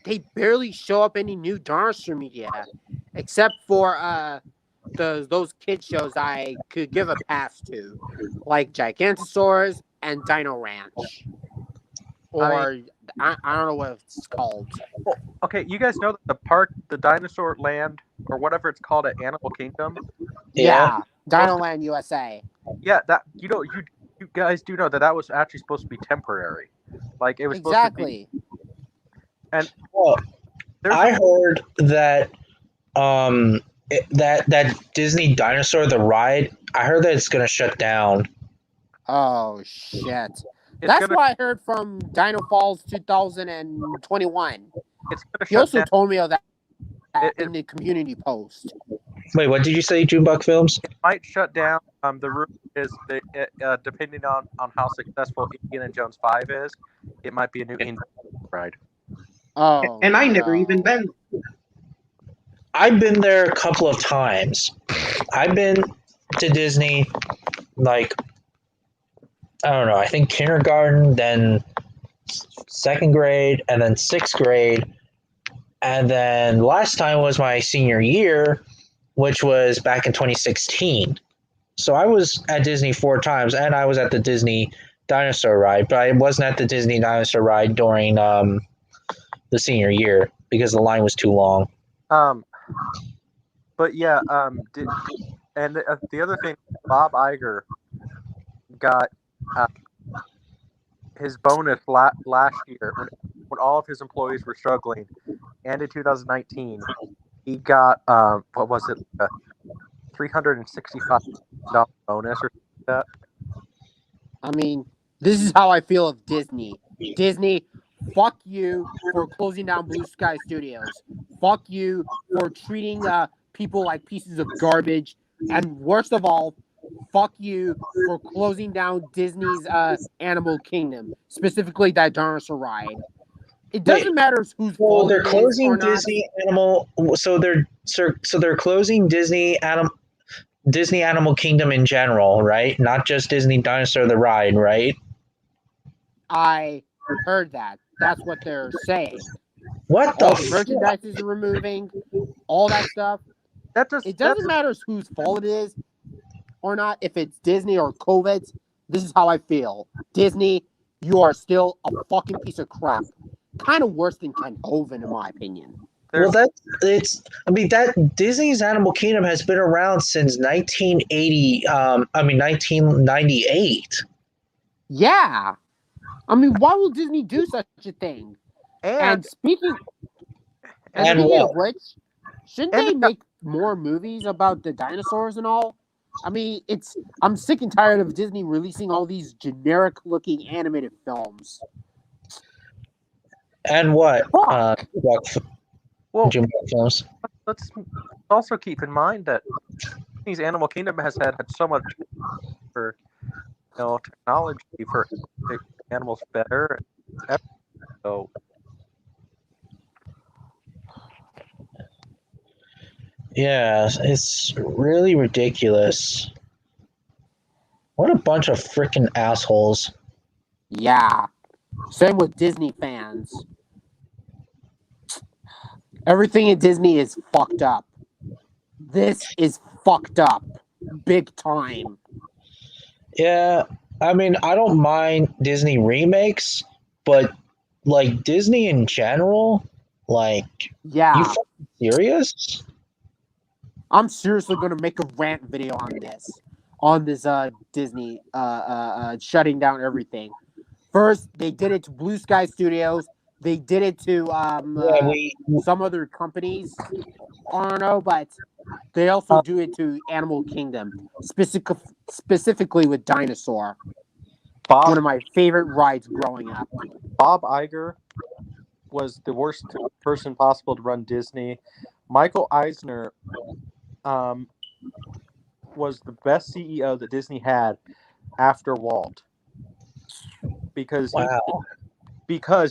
they barely show up any new dinosaur media, except for those kid shows I could give a pass to, like Gigantosaurus and Dino Ranch, or I don't know what it's called. okay, you guys know that the park, the Dinosaur Land, or whatever it's called at Animal Kingdom. Yeah, Dino Land USA. Yeah, that you guys do know that was actually supposed to be temporary. Like it was Exactly. supposed to be. Well, There's I heard that that Disney Dinosaur the ride, I heard that it's going to shut down. Oh shit. it's That's gonna, what I heard from Dino Falls 2021. it's gonna He shut also down. told me of that It- in the community post. Wait, what did you say, Junebug Films? It might shut down. The rumor is that depending on how successful Indiana Jones 5 is, it might be a new Indiana ride. Oh, And I never no. even been. I've been there a couple of times. I've been to Disney, like, I don't know, I think kindergarten, then second grade, and then sixth grade. And then last time was my senior year, which was back in 2016. So I was at Disney 4 times, and I was at the Disney Dinosaur Ride, but I wasn't at the Disney Dinosaur Ride during the senior year because the line was too long. But yeah, and the other thing, Bob Iger got his bonus last year when all of his employees were struggling, and in 2019, he got what was it, $365 bonus or something like that. I mean, this is how I feel of Disney. Disney, fuck you for closing down Blue Sky Studios. Fuck you for treating people like pieces of garbage. And worst of all, fuck you for closing down Disney's Animal Kingdom, specifically that dinosaur ride. It doesn't matter who's Well, they're it is closing or not. Disney Animal. So they're closing Disney Animal Kingdom in general, right? Not just Disney Dinosaur the Ride, right? I heard that. That's what they're saying. What the All the fuck? merchandise is removing, all that stuff. It doesn't matter whose fault it is or not. If it's Disney or COVID, this is how I feel. Disney, you are still a fucking piece of crap. Kind of worse than Ken Hovind, in my opinion. Well, that Disney's Animal Kingdom has been around since 1998. Yeah. I mean, why will Disney do such a thing? And And speaking And of what? which, shouldn't And they make more movies about the dinosaurs and all? I mean, I'm sick and tired of Disney releasing all these generic-looking animated films. And what? Fuck. well, Junebug Films. let's also keep in mind that Disney's Animal Kingdom has had so much for technology for making animals better. So Yeah, it's really ridiculous. What a bunch of freaking assholes. Yeah. Same with Disney fans. Everything in Disney is fucked up. This is fucked up. Big time. Yeah, I mean, I don't mind Disney remakes, but like Disney in general, like, Yeah. you fucking serious? I'm seriously going to make a rant video on this. on this Disney shutting down everything. First, they did it to Blue Sky Studios. They did it to some other companies. I don't know, but they also do it to Animal Kingdom, specifically with Dinosaur. One of my favorite rides growing up. Bob Iger was the worst person possible to run Disney. Michael Eisner was the best CEO that Disney had after Walt. Because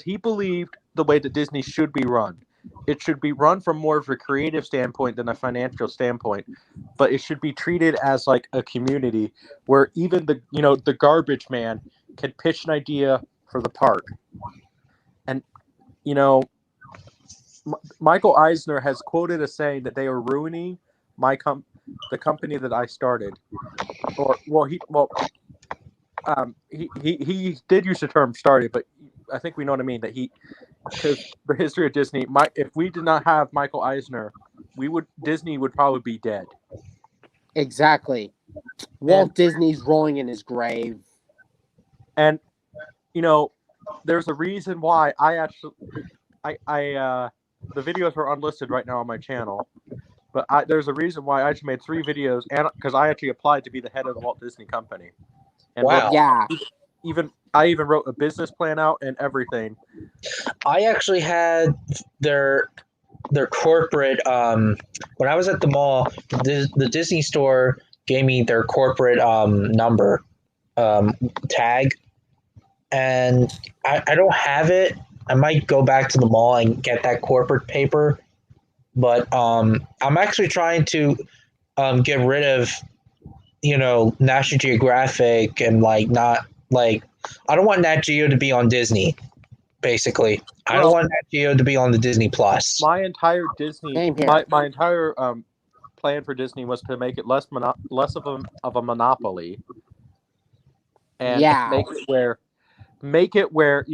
he believed the way that Disney should be run. It should be run from more of a creative standpoint than a financial standpoint, but it should be treated as like a community where even the garbage man can pitch an idea for the park. And Michael Eisner has quoted as saying that they are ruining the company that I started. He did use the term started, but I think we know what I mean. That because the history of Disney, if we did not have Michael Eisner, Disney would probably be dead. Exactly. Walt Disney's rolling in his grave. And there's a reason why the videos are unlisted right now on my channel, but there's a reason why I actually made 3 videos, and because I actually applied to be the head of the Walt Disney Company. And I even wrote a business plan out and everything. I actually had their corporate when I was at the mall, the Disney store gave me their corporate number tag, and I don't have it. I might go back to the mall and get that corporate paper, but I'm actually trying to get rid of National Geographic and not I don't want Nat Geo to be on Disney. Basically, I don't want Nat Geo to be on the Disney Plus. My entire Disney, my entire plan for Disney was to make it less of a monopoly, and make it where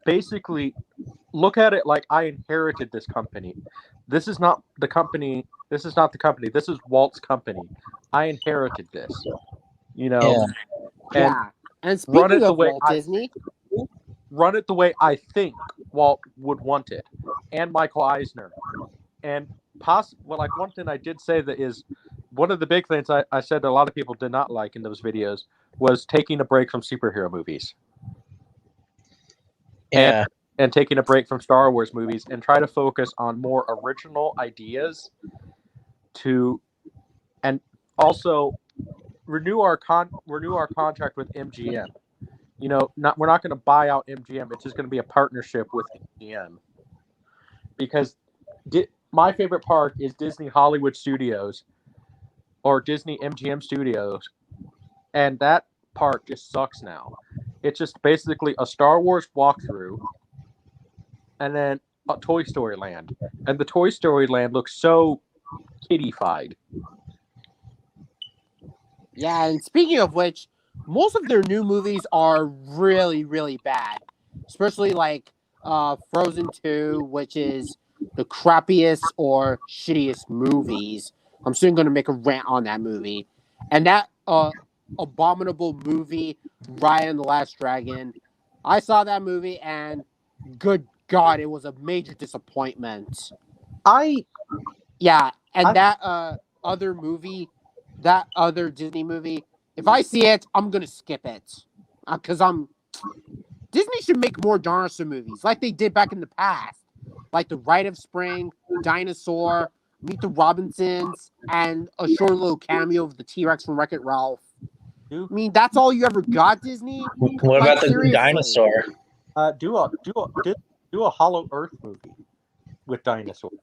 basically look at it like I inherited this company. This is not the company. This is Walt's company. I inherited this. And speaking of Walt Disney, run it the way I think Walt would want it, and Michael Eisner, and one thing I did say that is one of the big things I said that a lot of people did not like in those videos was taking a break from superhero movies. Yeah. And taking a break from Star Wars movies and try to focus on more original ideas and also renew our contract with MGM. We're not going to buy out MGM. It's just going to be a partnership with MGM. Because my favorite park is Disney Hollywood Studios or Disney MGM Studios, and that park just sucks now. It's just basically a Star Wars walkthrough and then a Toy Story Land. And the Toy Story Land looks so kiddified. Yeah, and speaking of which, most of their new movies are really, really bad. Especially like Frozen 2, which is the crappiest or shittiest movies. I'm soon going to make a rant on that movie. And that abominable movie, Raya and the Last Dragon, I saw that movie and good God, it was a major disappointment. That other movie, that other Disney movie, if I see it, I'm gonna skip it because Disney should make more dinosaur movies like they did back in the past, like The Rite of Spring, Dinosaur, Meet the Robinsons, and a short little cameo of the T-Rex from Wreck-It Ralph. I mean, that's all you ever got, Disney? What about the dinosaur? Do a Hollow Earth movie with dinosaurs.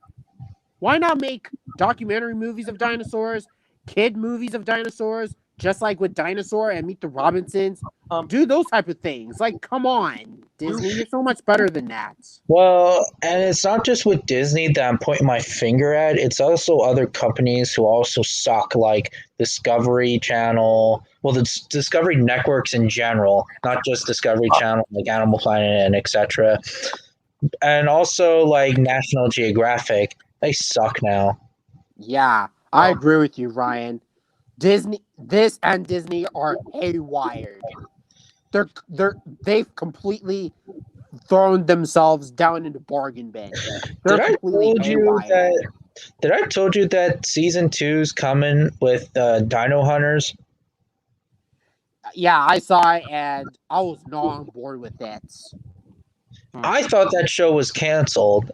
Why not make documentary movies of dinosaurs, kid movies of dinosaurs, just like with Dinosaur and Meet the Robinsons? Do those type of things. Like, come on, Disney, you're so much better than that. Well, and it's not just with Disney that I'm pointing my finger at. It's also other companies who also suck, like Discovery Channel. Well, the Discovery networks in general, not just Discovery Channel, like Animal Planet and etc. And also like National Geographic. They suck now. Yeah, I agree with you, Ryan. This and Disney are haywired. They've completely thrown themselves down in the bargain bin. They're Did I completely told you haywire. that? Did I told you that season 2's coming with Dino Hunters? Yeah, I saw it and I was not on board with it. I thought that show was canceled.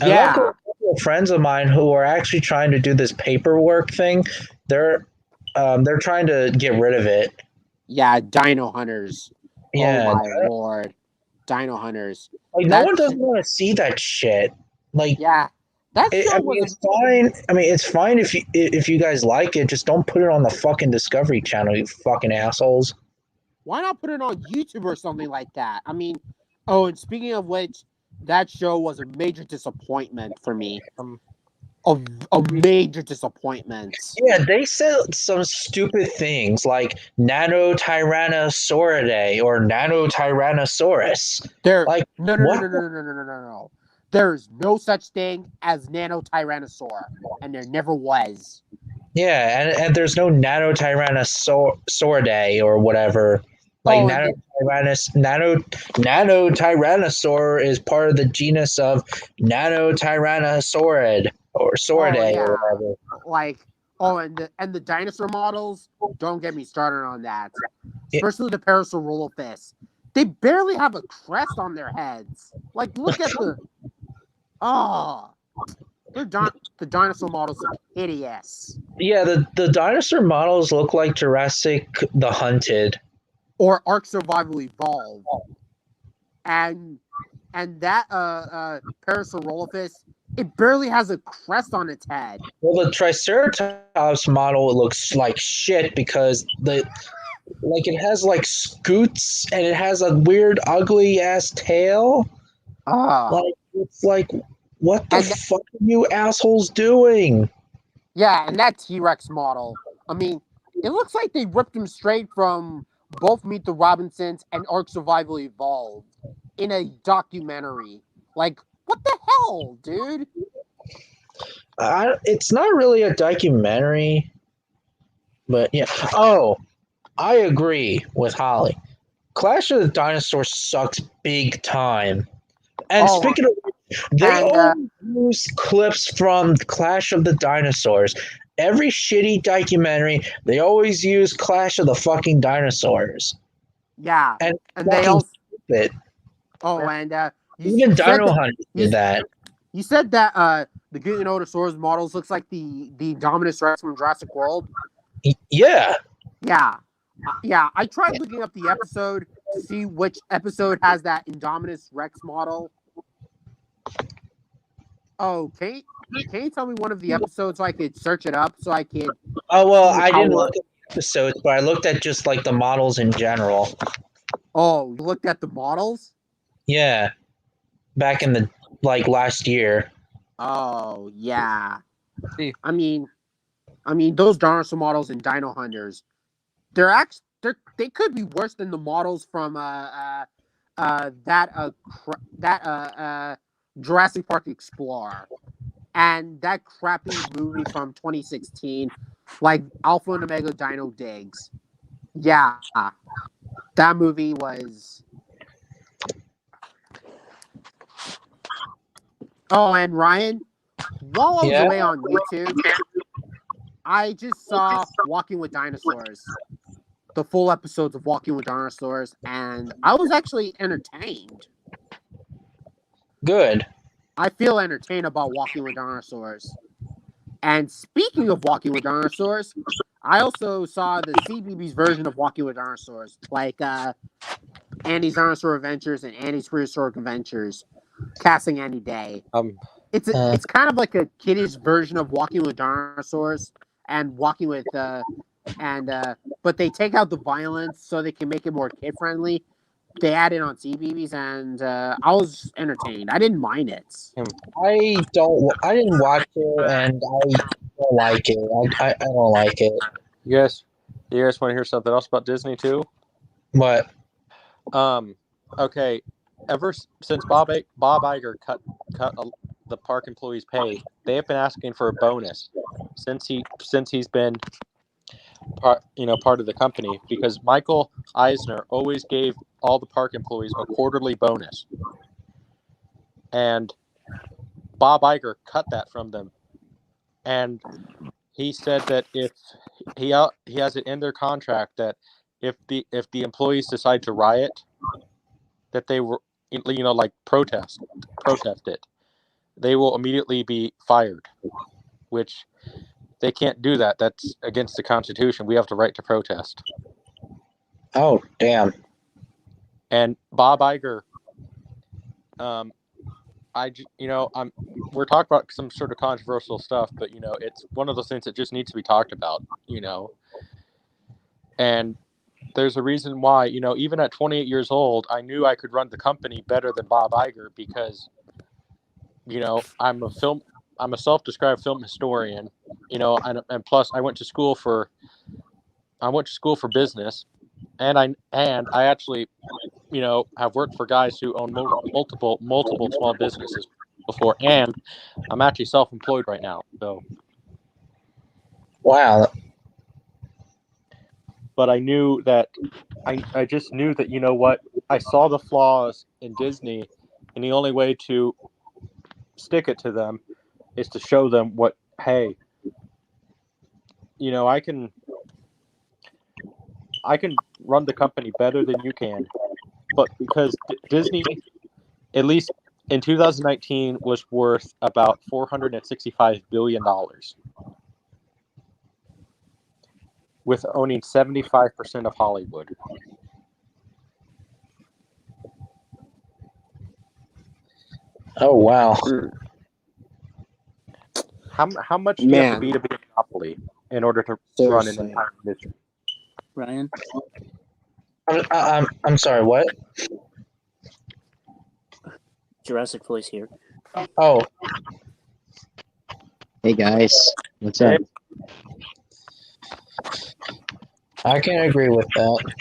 And Yeah, local friends of mine who are actually trying to do this paperwork thing, they're trying to get rid of it. yeah, Dino Hunters. Yeah, Oh my lord, Dino Hunters. like no That one doesn't shit- want to see that shit. Like, Yeah, that show I mean, was. it's fine. I mean, it's fine if you guys like it. Just don't put it on the fucking Discovery Channel, you fucking assholes. Why not put it on YouTube or something like that? I mean, oh, and speaking of which, that show was a major disappointment for me. A major disappointment. Yeah, they said some stupid things like Nano Tyrannosauridae or Nano Tyrannosaurus. There, Like, no. what? There's no such thing as Nano Tyrannosaur, and there never was. Yeah, and there's no Nano Tyrannosauridae or whatever. Like Oh, Nano Tyrannosaur is part of the genus of Nano Tyrannosaurid or Sauridae yeah. or whatever. Like, and the dinosaur models. Don't get me started on that. Yeah. Especially the Parasaurolophus. They barely have a crest on their heads. Like, look at the. The dinosaur models are hideous. Yeah, the dinosaur models look like Jurassic the Hunted. Or Ark Survival Evolved. And that Parasaurolophus, it barely has a crest on its head. Well, the Triceratops model looks like shit because it has like scoots and it has a weird ugly ass tail. Like, it's like, what the fuck are you assholes doing? Yeah, and that T-Rex model. I mean, it looks like they ripped him straight from both Meet the Robinsons and Ark Survival Evolved in a documentary. Like, what the hell, dude? It's not really a documentary, but yeah. Oh, I agree with Holly. Clash of the Dinosaurs sucks big time. And speaking of which, they always use clips from Clash of the Dinosaurs. Every shitty documentary, they always use Clash of the fucking Dinosaurs. Yeah, and they all. Stupid. Oh, and even Dino Hunters did that. You said that the Giganotosaurus models looks like the Dominus Rex from Jurassic World. Yeah. Yeah. I tried looking up the episode to see which episode has that Indominus Rex model. Oh, can you tell me one of the episodes so I could search it up so I could? Oh well, I didn't look at the episodes, but I looked at just like the models in general. Oh, you looked at the models? Yeah, back in the last year. Oh yeah. I mean, those dinosaur models in Dino Hunters, they could be worse than the models from Jurassic Park Explorer and that crappy movie from 2016, like Alpha and Omega Dino Digs. Yeah, that movie was. Oh, and Ryan, while I was away on YouTube, I just saw Walking with Dinosaurs, the full episodes of Walking with Dinosaurs, and I was actually entertained. Good. I feel entertained about Walking with Dinosaurs. And speaking of Walking with Dinosaurs, I also saw the CBeebies version of Walking with Dinosaurs, like Andy's Dinosaur Adventures and Andy's Prehistoric Adventures, casting any day. It's kind of like a kiddish version of Walking with Dinosaurs and Walking with but they take out the violence so they can make it more kid friendly. They add it on CBeebies, and I was entertained. I didn't mind it. I didn't watch it, and I don't like it. I don't like it. You guys want to hear something else about Disney too? What? Okay. Ever since Bob Iger cut the park employees' pay, they have been asking for a bonus since he's been part of the company, because Michael Eisner always gave all the park employees a quarterly bonus, and Bob Iger cut that from them, and he said that if he has it in their contract that if the employees decide to riot, that they were like protest it, they will immediately be fired, which they can't do that. That's against the Constitution. We have the right to protest. Oh, damn. And Bob Iger, we're talking about some sort of controversial stuff, but it's one of those things that just needs to be talked about. And there's a reason why. Even at 28 years old, I knew I could run the company better than Bob Iger because, I'm a self-described film historian. And plus I went to school for business, and I actually, have worked for guys who own multiple small businesses before, and I'm actually self-employed right now. So, Wow. but I knew that I just knew that what, I saw the flaws in Disney, and the only way to stick it to them is to show them what, hey, I can run the company better than you can. But because Disney, at least in 2019, was worth about $465 billion, with owning 75% of Hollywood. Oh, wow. How much do you have to be a monopoly in order to run an entire industry? Ryan? I'm sorry, what? Jurassic Voice here. Oh, Hey guys, what's up? I can agree with that.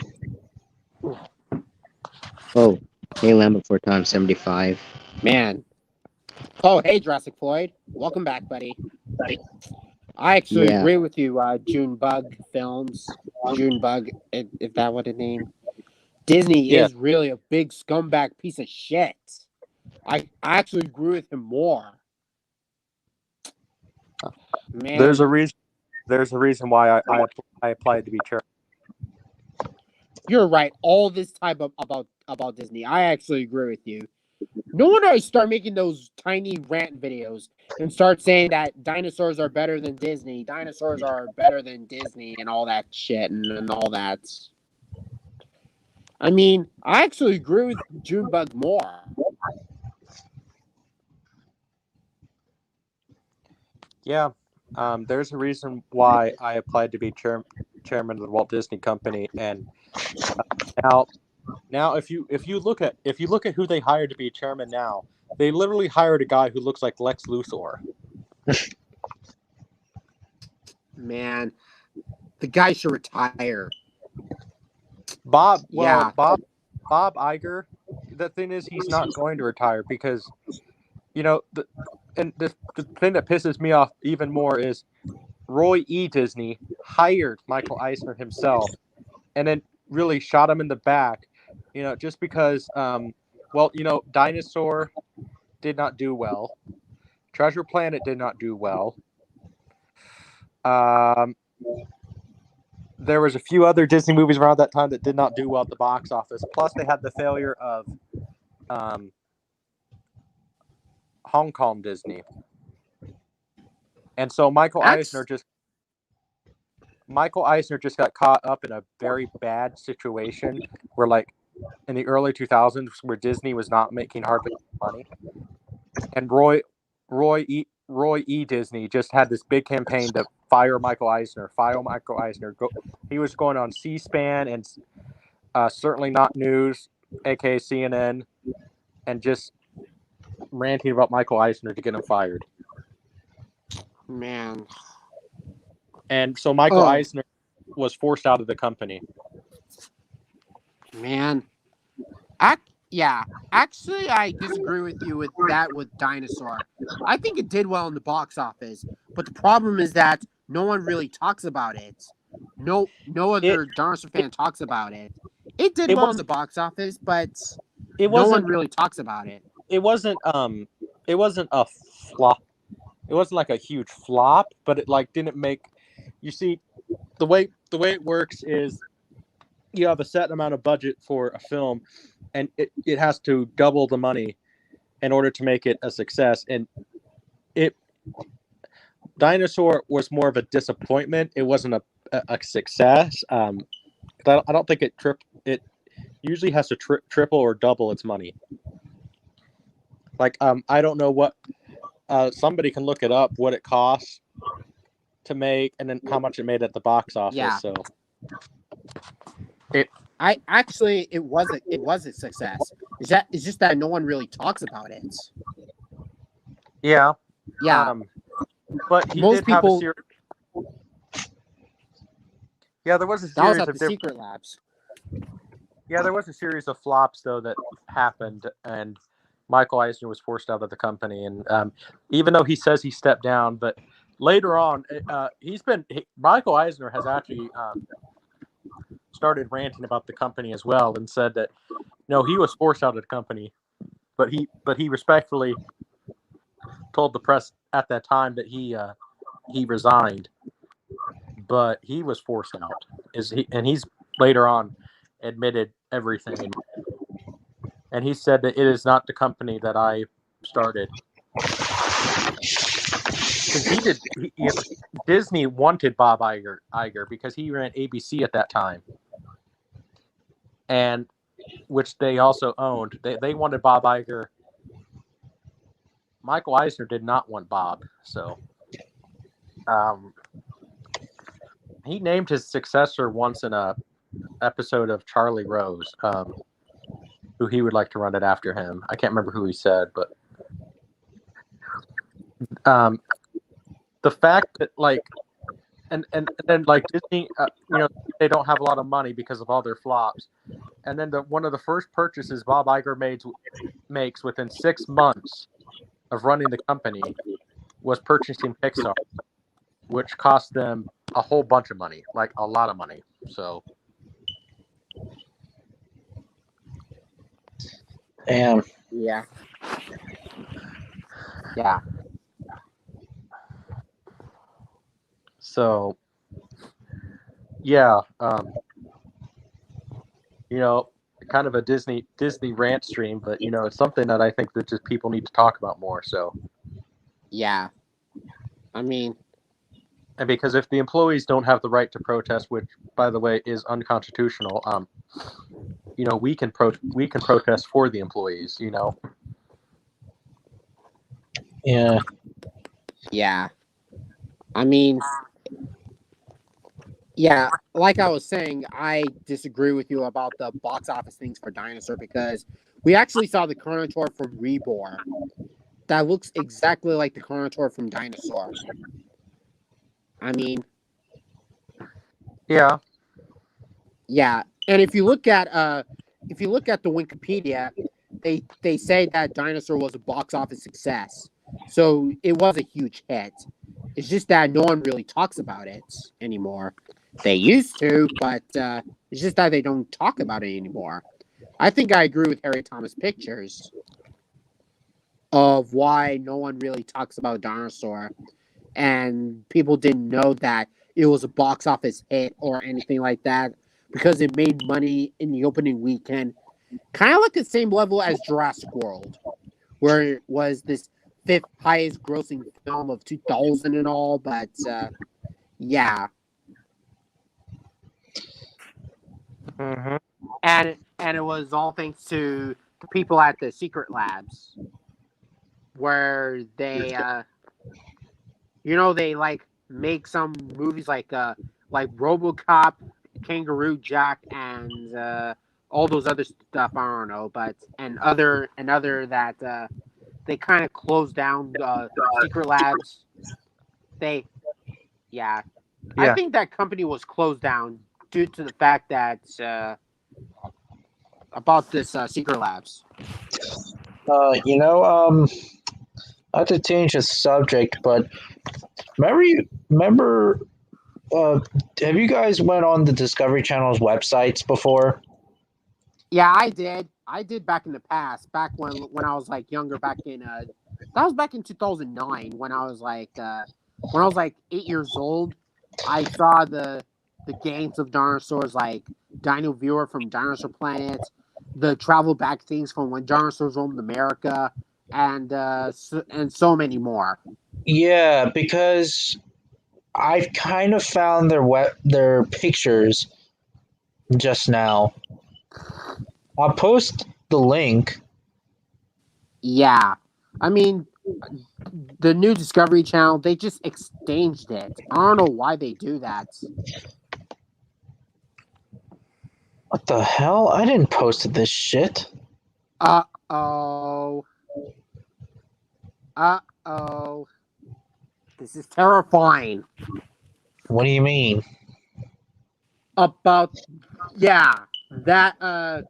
Oh, hey Lamb before time 75. Man. Oh, hey, Jurassic Floyd. Welcome back, buddy. I actually Yeah. agree with you, Junebug Films. Junebug, if that what it named. Disney is really a big scumbag piece of shit. I actually agree with him more. Man. There's a reason why I applied to be chairman. You're right. All this type of about Disney, I actually agree with you. No wonder I start making those tiny rant videos and start saying that dinosaurs are better than Disney. Dinosaurs are better than Disney and all that shit and all that. I mean, I actually agree with Junebug more. Yeah, there's a reason why I applied to be chairman of the Walt Disney Company, and now if you look at who they hired to be chairman now, they literally hired a guy who looks like Lex Luthor. Man, the guy should retire. Bob Iger. The thing is, he's not going to retire because, the thing that pisses me off even more is Roy E. Disney hired Michael Eisner himself, and then really shot him in the back, just because, Dinosaur did not do well. Treasure Planet did not do well. There was a few other Disney movies around that time that did not do well at the box office. Plus, they had the failure of Hong Kong Disney. And so Michael Eisner just got caught up in a very bad situation where, like, in the early 2000s, where Disney was not making hardly money. And Roy E. Disney just had this big campaign to fire Michael Eisner. He was going on C-SPAN and certainly not news, aka CNN, and just ranting about Michael Eisner to get him fired. Man. And so Michael Eisner was forced out of the company. Man. Actually, I disagree with you with Dinosaur. I think it did well in the box office, but the problem is that no one really talks about it. no other dinosaur fan talks about it. It did It well in wasn't- the box office, but It no one wasn't. really talks about it. It wasn't. It wasn't a flop. It wasn't like a huge flop, but it like didn't make. You see, the way it works is you have a set amount of budget for a film, and it has to double the money in order to make it a success. And Dinosaur was more of a disappointment. It wasn't a success. I don't think it usually has to triple or double its money. Like I don't know what somebody can look it up what it costs to make and then how much it made at the box office. Yeah. So It was a success. It's just that no one really talks about it. yeah. Yeah. But he Most did have a people- series. Yeah, there was a That was series at of the different. Secret Labs. Yeah, there was a series of flops though that happened, and Michael Eisner was forced out of the company. And even though he says he stepped down, but later on, Michael Eisner has actually started ranting about the company as well, and said that no, he was forced out of the company, but he respectfully told the press at that time that he resigned, but he was forced out. And he's later on admitted everything, and he said that it is not the company that I started. Because Disney wanted Bob Iger because he ran ABC at that time, and which they also owned. They wanted Bob Iger. Michael Eisner did not want Bob, so he named his successor once in a episode of Charlie Rose, who he would like to run it after him. I can't remember who he said, but the fact that and then Disney, they don't have a lot of money because of all their flops, and then one of the first purchases Bob Iger makes within 6 months of running the company was purchasing Pixar, which cost them a whole bunch of money, like a lot of money. So, Damn. Yeah. So, yeah, kind of a Disney rant stream, but it's something that I think that just people need to talk about more. So, Yeah. I mean, and because if the employees don't have the right to protest, which by the way is unconstitutional, we can protest for the employees. Yeah. yeah. I mean, yeah, like I was saying, I disagree with you about the box office things for Dinosaur because we actually saw the Carnotaur from Reborn that looks exactly like the Carnotaur from Dinosaur. I mean, Yeah. yeah, and if you look at the Wikipedia, they say that Dinosaur was a box office success, so it was a huge hit. It's just that no one really talks about it anymore. They used to, but it's just that they don't talk about it anymore. I think I agree with Harry Thomas Pictures of why no one really talks about Dinosaur, and people didn't know that it was a box office hit or anything like that because it made money in the opening weekend, kind of like the same level as Jurassic World, where it was this 5th highest grossing film of 2000 and all, but yeah. Mm-hmm. And it was all thanks to the people at the Secret Labs, where they, they like make some movies like RoboCop, Kangaroo Jack, and all those other stuff. I don't know, but and other that they kind of closed down Secret Labs. I think that company was closed down due to the fact that about this Secret Labs. Not to change the subject, but remember have you guys went on the Discovery Channel's websites before? Yeah, I did. I did back in the past, back when I was like younger, back in that was back in 2009 when I was like 8 years old. I saw the games of dinosaurs like Dino Viewer from Dinosaur Planet, the travel back things from when dinosaurs roamed America, and so many more. Yeah, because I've kind of found their pictures just now. I'll post the link. Yeah, I mean, the new Discovery Channel, they just exchanged it. I don't know why they do that. What the hell? I didn't post this shit. Uh-oh. Uh-oh. This is terrifying. What do you mean? About, yeah, that,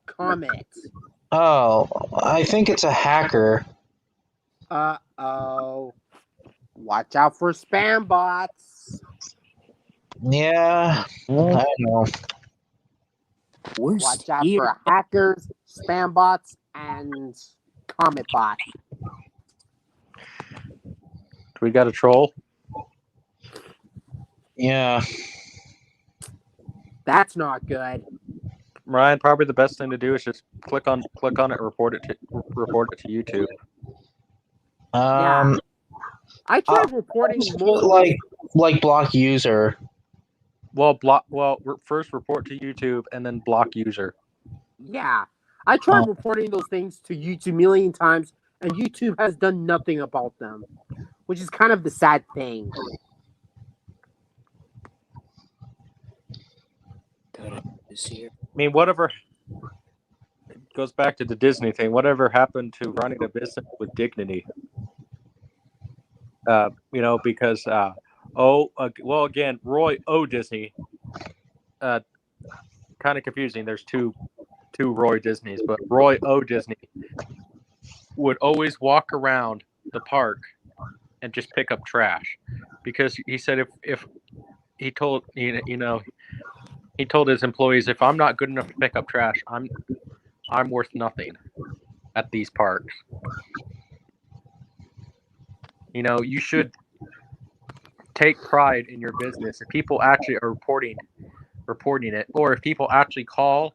comment. Oh, I think it's a hacker. Uh-oh. Watch out for spam bots. Yeah, I know. Worst Watch out here. for hackers, spam bots, and comment bots. We got a troll. Yeah. That's not good. Ryan, probably the best thing to do is just click on it, report it to YouTube. Yeah. I tried reporting like block user. Well, first report to YouTube and then block user. Yeah. I tried reporting those things to YouTube a million times, and YouTube has done nothing about them, which is kind of the sad thing. This year. I mean, whatever. It goes back to the Disney thing. Whatever happened to running a business with dignity? Because again, Roy O. Disney. Kind of confusing. There's two Roy Disneys, but Roy O. Disney would always walk around the park and just pick up trash, because he said if he told he told his employees, if I'm not good enough to pick up trash, I'm worth nothing at these parks. You should take pride in your business. If people actually are reporting it, or if people actually call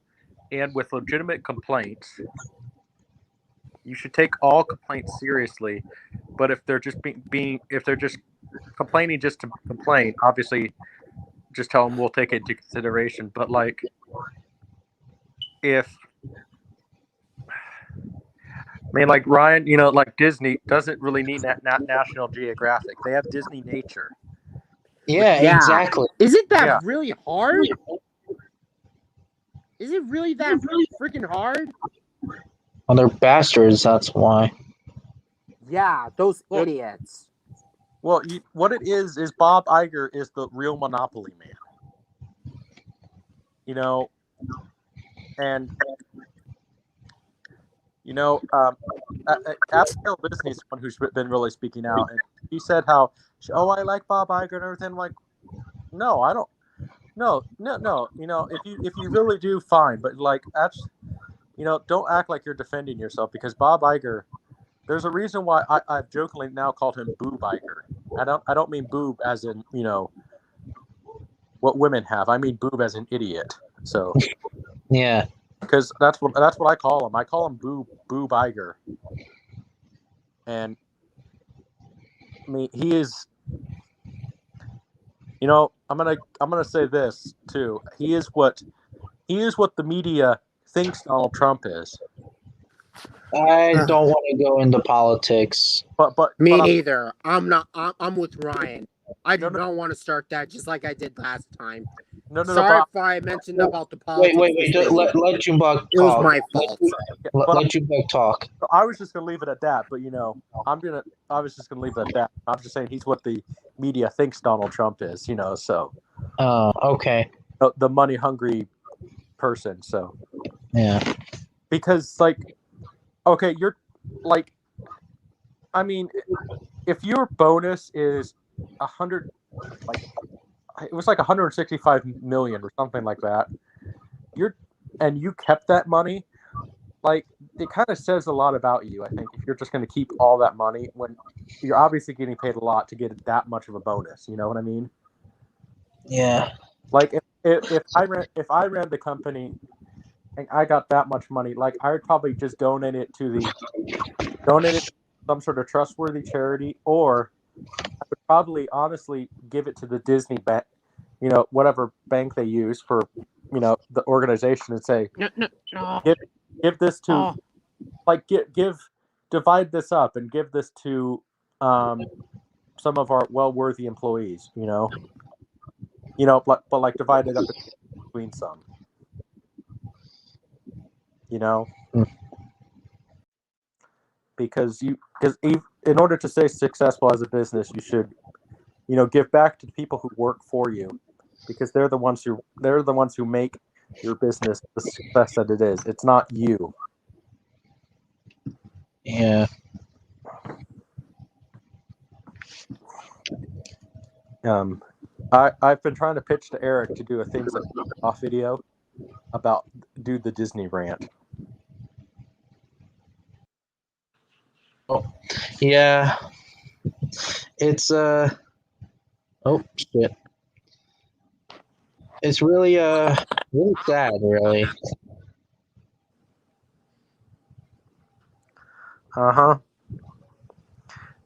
and with legitimate complaints, you should take all complaints seriously. But if they're just if they're just complaining just to complain, obviously just tell them we'll take it into consideration. But like, like Ryan, like Disney doesn't really need National Geographic. They have Disney Nature. Yeah, exactly. Is it that really hard? Is it really that freaking hard? Well, they're bastards, that's why. Yeah, those idiots. Well, what it is Bob Iger is the real monopoly man. And Abigail Disney is one who's been really speaking out, and he said how, I like Bob Iger and everything. I'm like, no, I don't. No. If you really do, fine, but like, don't act like you're defending yourself, because Bob Iger, there's a reason why I've jokingly now called him Boob Iger. I don't mean boob as in what women have. I mean boob as an idiot. So yeah, because that's what I call him. I call him Boob Iger, and I mean he is. I'm gonna say this too. He is what the media thinks Donald Trump is. I don't want to go into politics. But me neither. I'm not. I'm with Ryan. I do not want to start that, just like I did last time. Sorry if I mentioned about the politics. Wait. Let Junebug talk. It was my fault. Let Junebug talk. I was just gonna leave it at that. But I was just gonna leave it at that. I'm just saying he's what the media thinks Donald Trump is. So. Oh, okay. The money hungry person. So. Yeah. Because okay, you're like, I mean, if your bonus is it was like 165 million or something like that. You kept that money. Like, it kind of says a lot about you, I think, if you're just going to keep all that money when you're obviously getting paid a lot to get that much of a bonus. You know what I mean? Yeah. Like, if I ran the company and I got that much money, like, I would probably just donate it to some sort of trustworthy charity, or I would probably honestly give it to the Disney bank, whatever bank they use for, the organization, and say, No. give this to, Oh. like, divide this up and give this to some of our well-worthy employees, but like divide it up between some, because in order to stay successful as a business, you should, give back to the people who work for you, because they're the ones who make your business the success that it is. It's not you. Yeah. I've been trying to pitch to Eric to do a things like off video about do the Disney rant. Yeah. It's oh shit. It's really really sad, really. Uh-huh.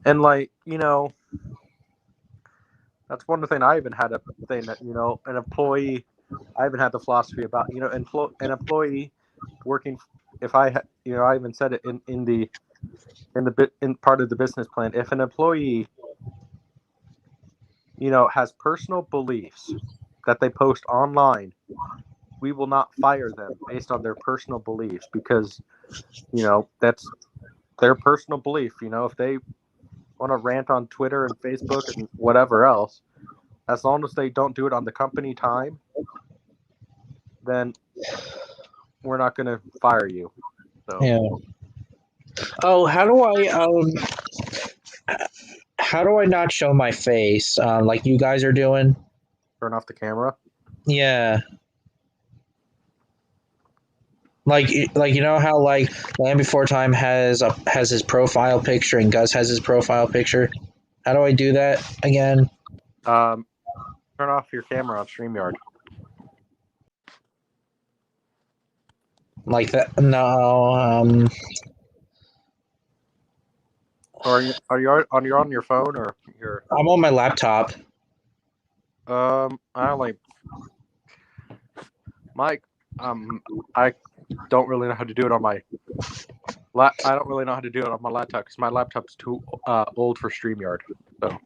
And like, that's one thing I even had a thing that, an employee, I even had the philosophy about, an employee working, if I I even said it in part of the business plan, if an employee, has personal beliefs that they post online, we will not fire them based on their personal beliefs, because, that's their personal belief. If they want to rant on Twitter and Facebook and whatever else, as long as they don't do it on the company time, then we're not going to fire you. So. Yeah. Oh, how do I not show my face like you guys are doing? Turn off the camera. Yeah. Like how like Land Before Time has his profile picture and Gus has his profile picture. How do I do that again? Turn off your camera on StreamYard. Like that? No. Or are you on your phone or your? I'm on my laptop. I don't really know how to do it on my. I don't really know how to do it on my laptop because my laptop's too old for StreamYard. So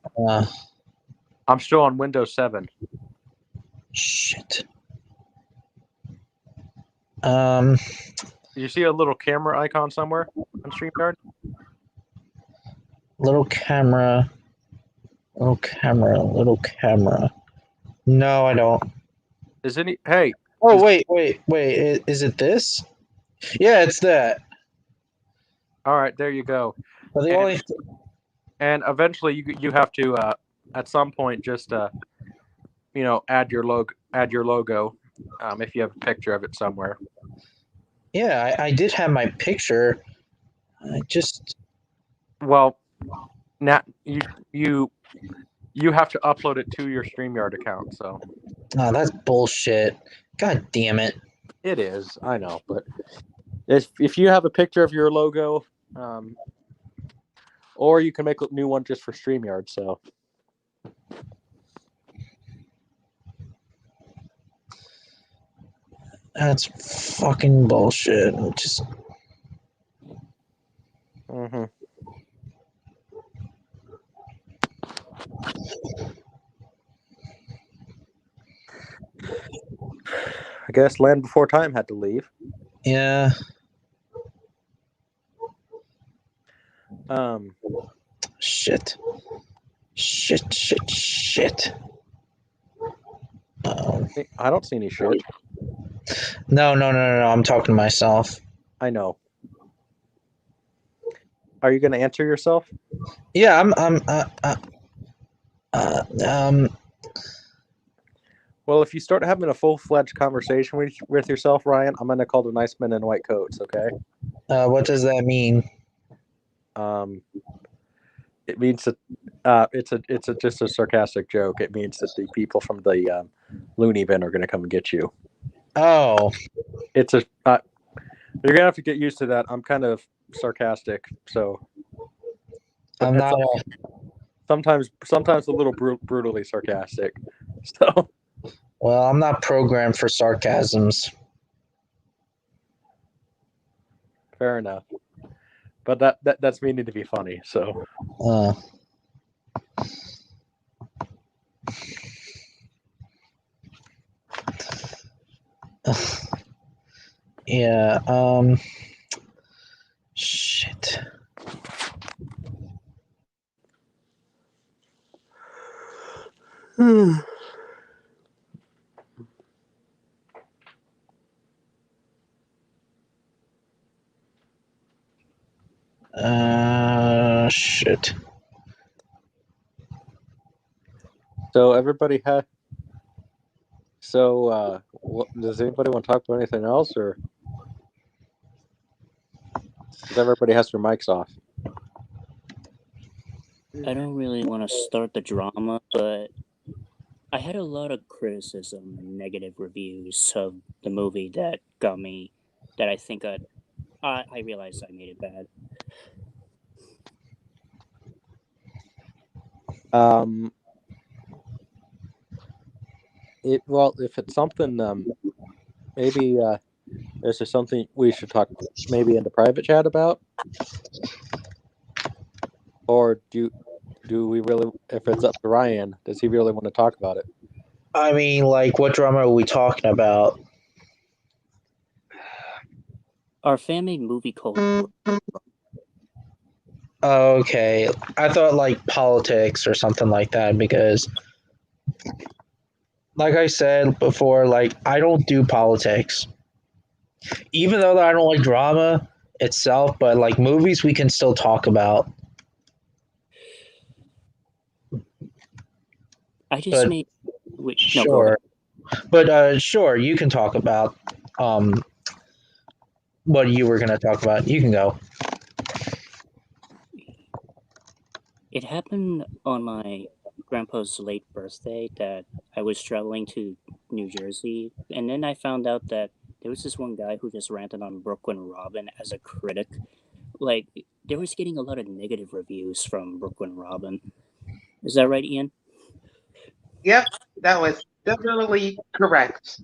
I'm still on Windows 7. Shit. You see a little camera icon somewhere on StreamYard? Little camera. No, I don't. Hey. Oh, wait. Is it this? Yeah, it's that. All right, there you go. But and eventually you have to at some point just add your logo if you have a picture of it somewhere. Yeah, I did have my picture. I just now you have to upload it to your StreamYard account. So that's bullshit. God damn it. It is, I know, but if you have a picture of your logo, or you can make a new one just for StreamYard. So that's fucking bullshit. Just. Mm-hmm. I guess Land Before Time had to leave. Yeah. Shit. I don't see any shit. No. I'm talking to myself. I know. Are you going to answer yourself? Yeah, Well, if you start having a full-fledged conversation with yourself, Ryan, I'm gonna call the nice men in white coats. Okay. What does that mean? It means that it's just a sarcastic joke. It means that the people from the loony bin are gonna come and get you. Oh, It's a you're gonna have to get used to that. I'm kind of sarcastic, so I'm not. sometimes a little brutally sarcastic. So Well, I'm not programmed for sarcasms. fair enough. But that's meaning to be funny. So Uh, yeah. Shit. Shit. so everybody had. So does anybody want to talk about anything else, or does everybody has their mics off? I don't really want to start the drama, but I had a lot of criticism and negative reviews of the movie that got me, that I think I realized I made it bad. If it's something, maybe this is something we should talk maybe in the private chat about, or do we really? If it's up to Ryan, does he really want to talk about it? I mean, like, what drama are we talking about? Our fan-made movie called Okay, I thought like politics or something like that because, like I said before, like I don't do politics. Even though I don't like drama itself, but like movies, we can still talk about. I just But made. Wait, no, go sure, ahead. but sure, you can talk about what you were gonna talk about. You can go. It happened on my grandpa's late birthday that I was traveling to New Jersey, and then I found out that there was this one guy who just ranted on Brooklyn Robin as a critic. Like, they was getting a lot of negative reviews from Brooklyn Robin. Is that right, Ian? Yep, that was definitely correct.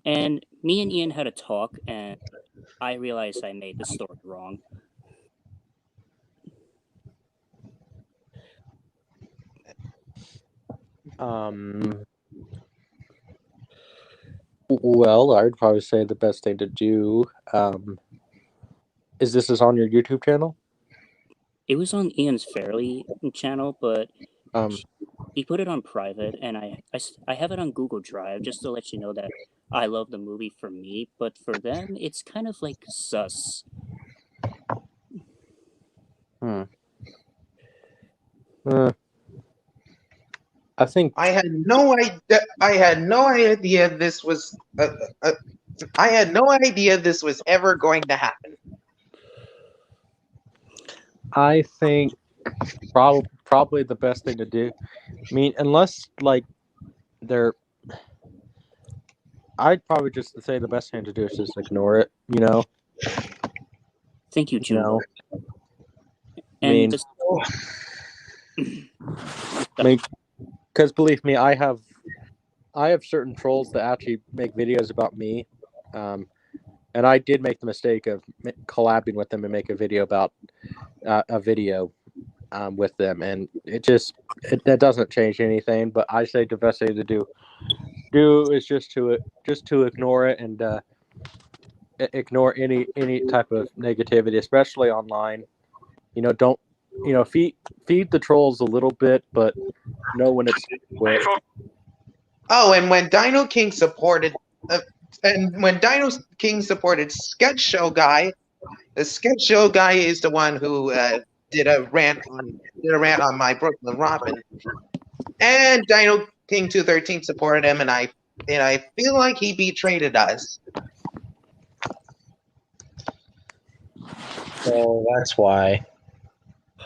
And me and Ian had a talk, and I realized I made the story wrong. Well, I would probably say the best thing to do is this on your YouTube channel? It was on Ian's Fairly channel, but Um, he put it on private, and I have it on Google Drive just to let you know that I love the movie for me, but for them, it's kind of like sus. I think I had no idea. I had no idea this was. I had no idea this was ever going to happen. I think probably the best thing to do. I mean, unless like they're, I'd probably just say the best thing to do is just ignore it. You know. Thank you, Jumbo. I mean, because believe me, I have certain trolls that actually make videos about me, and I did make the mistake of collabing with them and make a video about a video with them, and that doesn't change anything. But I say the best thing to do is just to ignore it and ignore any type of negativity, especially online. You know, don't feed the trolls a little bit, but know when it's quit. Oh, and when Dino King supported, Sketch Show Guy, the Sketch Show Guy is the one who did a rant on my Brooklyn Robin, and Dino King 213 supported him, and I feel like he betrayed us. So that's why.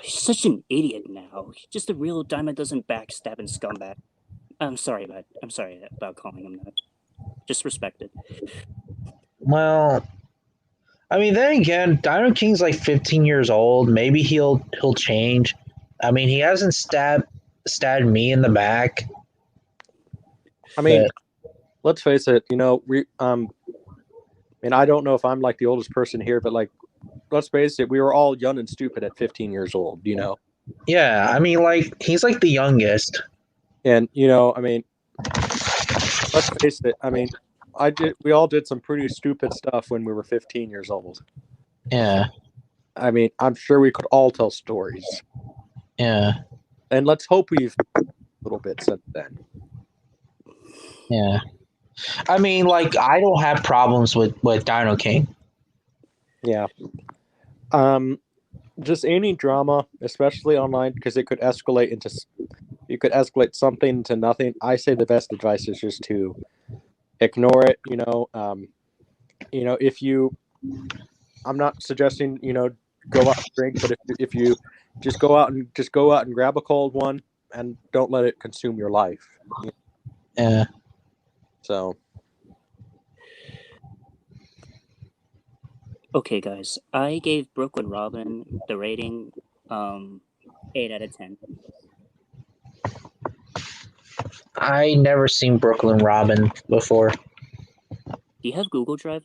He's such an idiot now. He's just a real Diamond Dozen backstabbing scumbag. I'm sorry about calling him that. Just respect it. Well, I mean, then again, Dino King's like 15 years old. Maybe he'll change. I mean, he hasn't stabbed me in the back. I mean, let's face it. You know, and I don't know if I'm like the oldest person here, but like, let's face it, we were all young and stupid at 15 years old. You know. Yeah, I mean, like he's like the youngest. And you know, I mean, let's face it. I mean, we all did some pretty stupid stuff when we were 15 years old. Yeah. I mean, I'm sure we could all tell stories. Yeah. And let's hope we've a little bit since then. Yeah. I mean, like I don't have problems with Dino King. Yeah. Just any drama, especially online, because it could escalate into. You could escalate something to nothing. I say the best advice is just to ignore it. You know, if you, I'm not suggesting go out and drink, but if you just go out and grab a cold one and don't let it consume your life. Yeah. So. Okay, guys. I gave Brooklyn Robin the rating 8 out of 10. I never seen Brooklyn Robin before. Do you have Google Drive?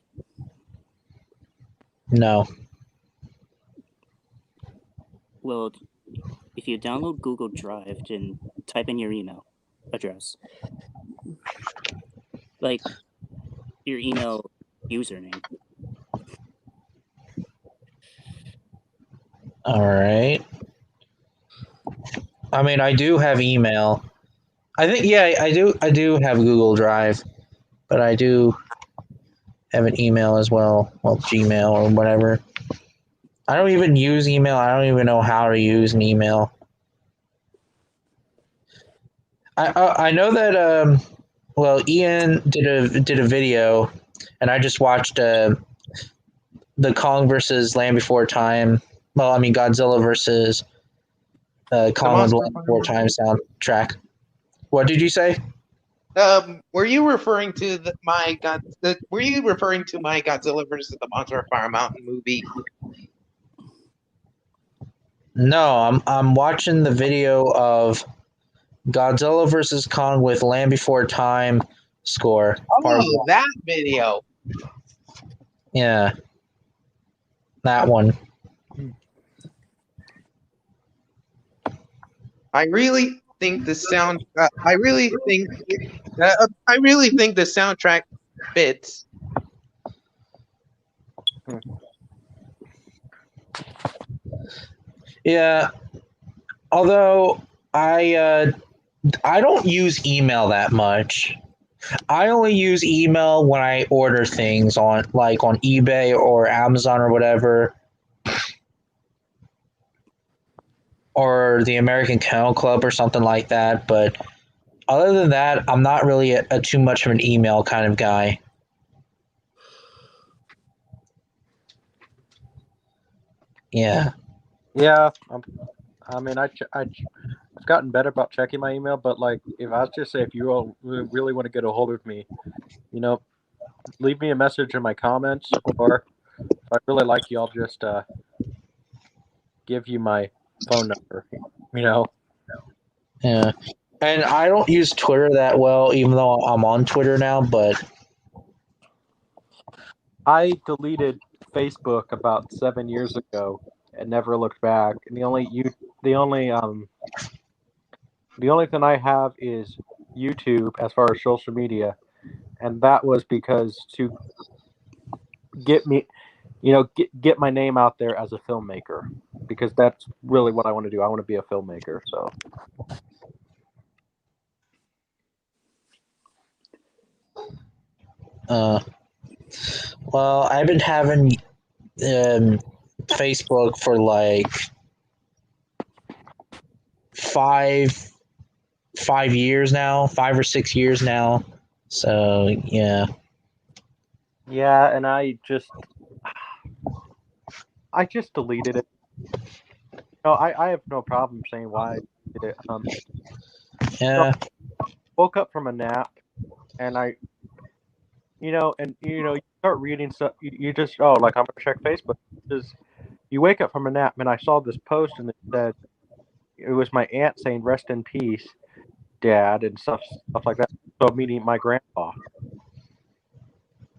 No. Well, if you download Google Drive and type in your email address, like your email username. All right. I mean, I do have email. I think I do have Google Drive, but I do have an email as well. Well, Gmail or whatever. I don't even use email. I don't even know how to use an email. I know that well, Ian did a video, and I just watched the Kong versus Land Before Time. Well, I mean Godzilla versus Kong with Land Before Time soundtrack. What did you say? Were you referring to my Godzilla versus the Monster of Fire Mountain movie? No, I'm watching the video of Godzilla versus Kong with Land Before Time score. Oh, that video. Yeah, that one. I really think the sound. I really think the soundtrack fits. Yeah, although I don't use email that much. I only use email when I order things on eBay or Amazon or whatever, or the American Kennel Club or something like that. But other than that, I'm not really a too much of an email kind of guy. Yeah. Yeah, I mean, I've gotten better about checking my email, but like, if I was just say, if you all really want to get a hold of me, leave me a message in my comments, or if I really like you, I'll just give you my phone number. Yeah. And I don't use Twitter that well, even though I'm on Twitter now, but I deleted Facebook about 7 years ago and never looked back. And the only thing I have is YouTube as far as social media, and that was because to get me, get my name out there as a filmmaker, because that's really what I want to do. I want to be a filmmaker. So. Well, I've been having Facebook for like 5 years now, 5 or 6 years now. So yeah. Yeah, and I just deleted it. No, I have no problem saying why I did it. Yeah. Woke up from a nap, and you start reading stuff. You just like I'm gonna check Facebook. Just you wake up from a nap, and I saw this post, and it said it was my aunt saying "Rest in peace, Dad," and stuff like that. So meeting my grandpa,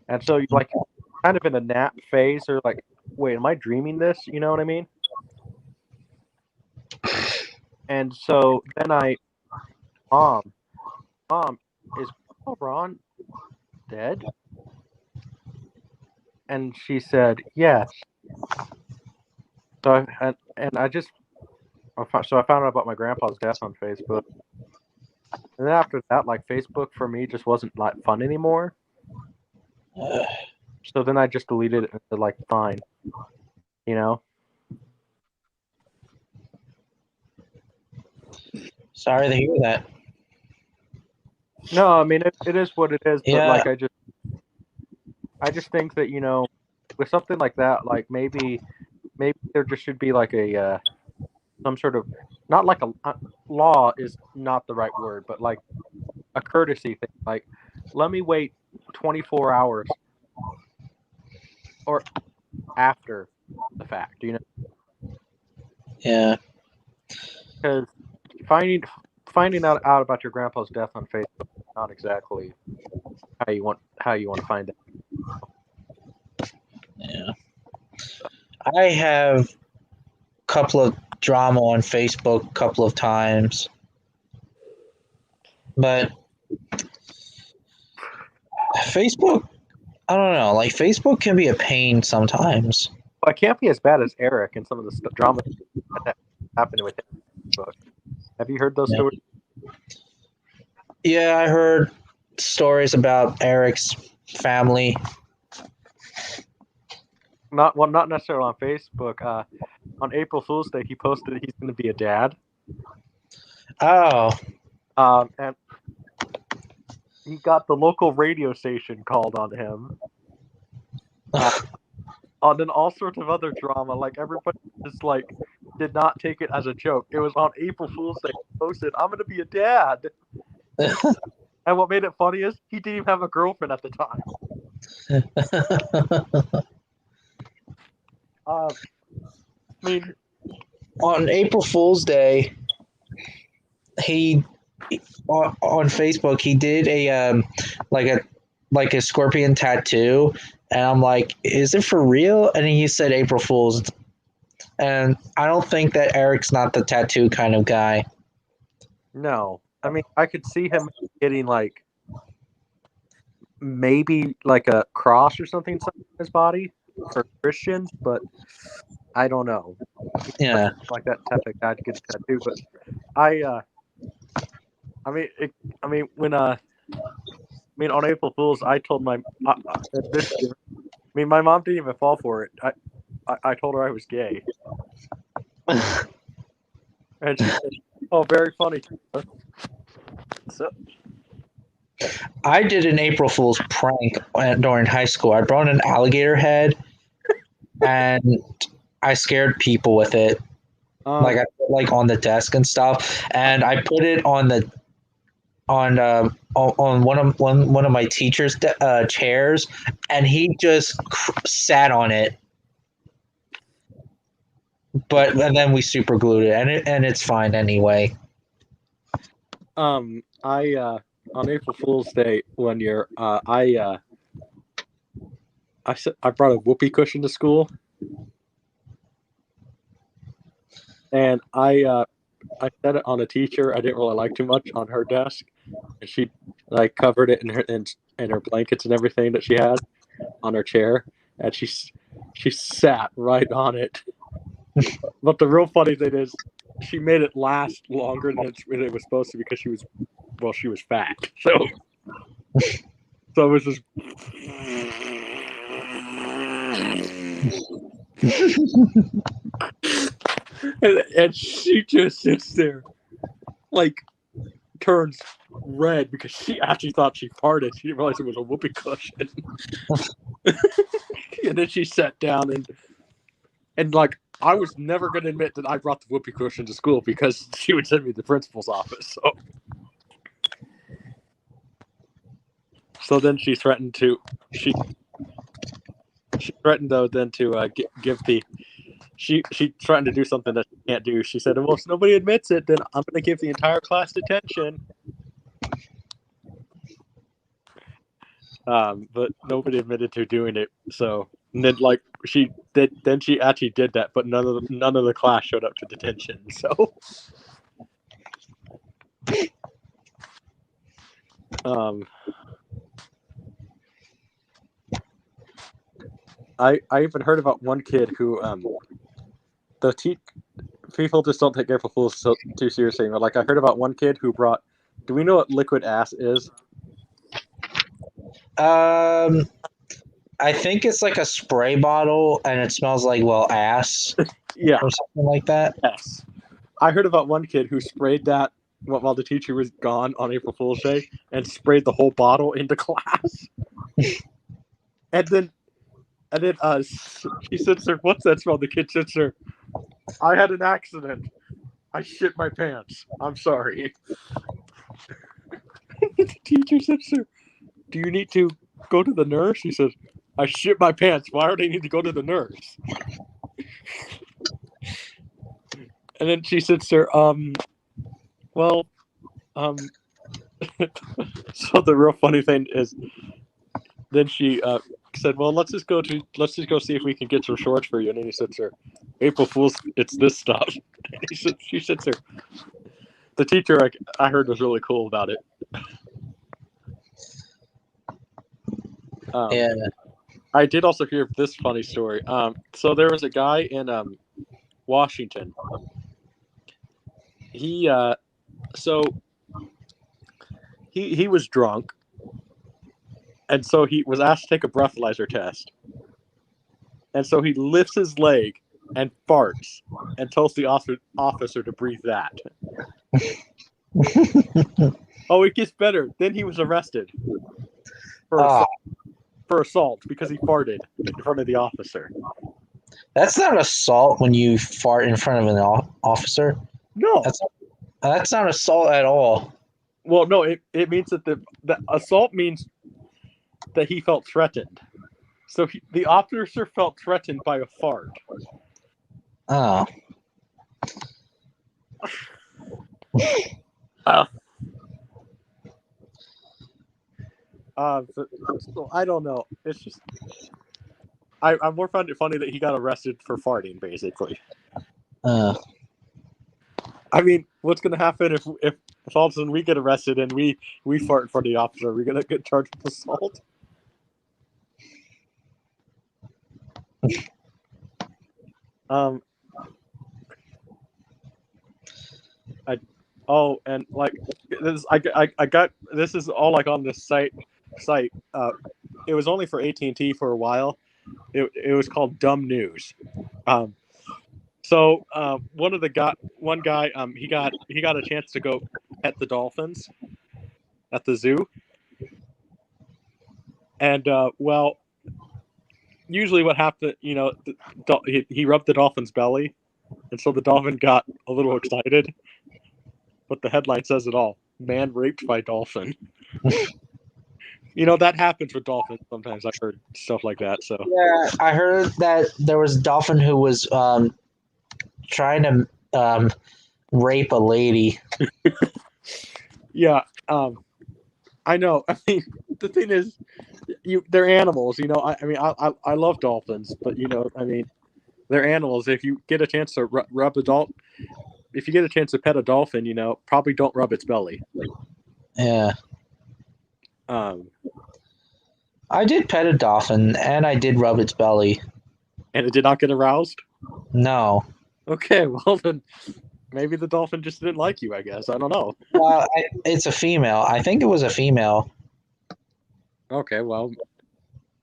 and so you like kind of in a nap phase, or like, wait, am I dreaming this? You know what I mean? And so then mom, is Ron dead? And she said, yes. So I found out about my grandpa's death on Facebook. And then after that, like Facebook for me just wasn't like fun anymore. So then I just deleted it and said like, fine, you know. Sorry to hear that. No, I mean it is what it is. But Yeah. like I just think that with something like that, like maybe there just should be like a some sort of not like a law is not the right word, but like a courtesy thing. Like, let me wait 24 hours or after the fact, Yeah. because finding out about your grandpa's death on Facebook is not exactly how you want to find out. Yeah. I have a couple of drama on Facebook a couple of times. But Facebook, I don't know. Like Facebook can be a pain sometimes. Well, it can't be as bad as Eric and some of the drama that happened with him. But have you heard those stories? Yeah, I heard stories about Eric's family. Not necessarily on Facebook. On April Fool's Day, he posted that he's going to be a dad. Oh. And he got the local radio station called on him. And then all sorts of other drama. Like everybody just like did not take it as a joke. It was on April Fool's Day. He posted, "I'm going to be a dad." And what made it funny is he didn't even have a girlfriend at the time. I mean, on April Fool's Day, he on Facebook he did a like a scorpion tattoo, and I'm like, is it for real? And he said April Fool's, and I don't think that Eric's not the tattoo kind of guy. No, I mean I could see him getting like maybe like a cross or something in his body for Christians, but I don't know. Yeah, like that type of guy to get a tattoo. But I mean when on April Fool's, I told my this year. I mean, my mom didn't even fall for it. I told her I was gay, and she said, "Oh, very funny." So I did an April Fool's prank during high school. I brought an alligator head, and I scared people with it. Like I put like on the desk and stuff, and I put it on one of my teacher's chairs, and he just sat on it. And then we super glued it, and it's fine anyway. I on April Fool's Day one year, I brought a whoopee cushion to school, and I set it on a teacher I didn't really like too much on her desk, and she like covered it in her blankets and everything that she had on her chair, and she sat right on it. But the real funny thing is, she made it last longer than it was supposed to because she was fat. So it was just. and she just sits there, like turns red because she actually thought she farted. She didn't realize it was a whoopee cushion. And then she sat down and like I was never going to admit that I brought the whoopee cushion to school because she would send me to the principal's office. So then she threatened to she threatened though then to give the she threatened to do something that she can't do. She said, "Well, if nobody admits it, then I'm going to give the entire class detention." But nobody admitted to doing it. So and then like she actually did that, but none of the class showed up to detention. So I even heard about one kid who people just don't take April Fools too seriously. But like I heard about one kid who brought. Do we know what liquid ass is? I think it's like a spray bottle, and it smells like ass Yeah. or something like that. Yes. I heard about one kid who sprayed that while the teacher was gone on April Fool's Day and sprayed the whole bottle into class. and then she sits there, "What's that smell?" The kid sits there, "I had an accident. I shit my pants. I'm sorry." The teacher sits there, "Do you need to go to the nurse?" He says, "I shit my pants. Why do I need to go to the nurse?" And then she sits there, well, so the real funny thing is, then she said, "Well, let's just go see if we can get some shorts for you." And then he sits there, "April Fools, it's this stuff." And she sits there. The teacher I heard was really cool about it. Yeah. I did also hear this funny story. So there was a guy in Washington. He was drunk, and so he was asked to take a breathalyzer test. And so he lifts his leg and farts and tells the officer to breathe that. Oh, it gets better. Then he was arrested for assault because he farted in front of the officer. That's not assault when you fart in front of an officer. No, that's not assault at all. Well, no, it means that the assault means that he felt threatened. So the officer felt threatened by a fart. Oh. So I don't know. It's just I more found it funny that he got arrested for farting, basically. I mean, what's going to happen if all of a sudden we get arrested and we fart in front of the officer? Are we going to get charged with assault? And like this, I got this is all like on this site. It was only for AT&T for a while. It was called Dumb News. So one guy he got a chance to go pet the dolphins at the zoo, and usually what happened, he rubbed the dolphin's belly, and so the dolphin got a little excited. But the headline says it all: "Man raped by dolphin." That happens with dolphins sometimes. I've heard stuff like that. So yeah, I heard that there was a dolphin who was trying to rape a lady. Yeah, I know. I mean, the thing is, they're animals. I love dolphins, but I mean, they're animals. If you get a chance to rub a dolphin, if you get a chance to pet a dolphin, probably don't rub its belly. Yeah. I did pet a dolphin, and I did rub its belly. And it did not get aroused? No. Okay, well then, maybe the dolphin just didn't like you, I guess. I don't know. Well, it's a female. I think it was a female. Okay, well,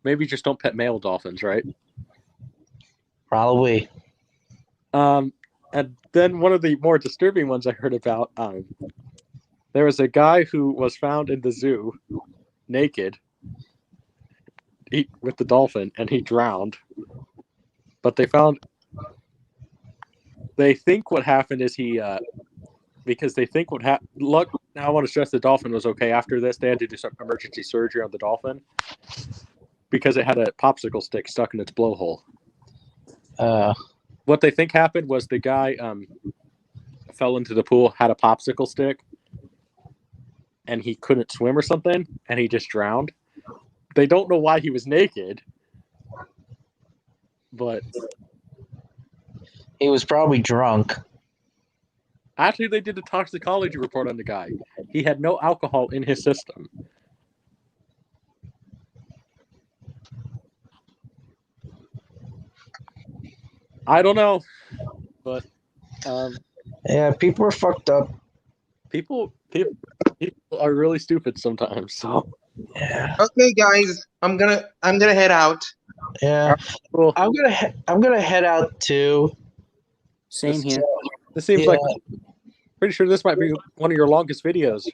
maybe just don't pet male dolphins, right? Probably. And then one of the more disturbing ones I heard about, There was a guy who was found in the zoo, naked, with the dolphin, and he drowned. But they think what happened is because they think what happened. Look, now I want to stress the dolphin was okay after this. They had to do some emergency surgery on the dolphin because it had a popsicle stick stuck in its blowhole. What they think happened was the guy fell into the pool, had a popsicle stick, and he couldn't swim or something, and he just drowned. They don't know why he was naked, but he was probably drunk. Actually, they did a toxicology report on the guy. He had no alcohol in his system. I don't know, but yeah, people are fucked up. People are really stupid sometimes. So yeah. Okay, guys, I'm gonna head out. Yeah, cool. I'm gonna head out too. Same here. This seems like pretty sure this might be one of your longest videos.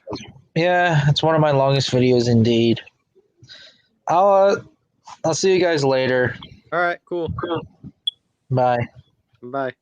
Yeah, it's one of my longest videos indeed. I'll see you guys later. All right, cool. Bye. Bye.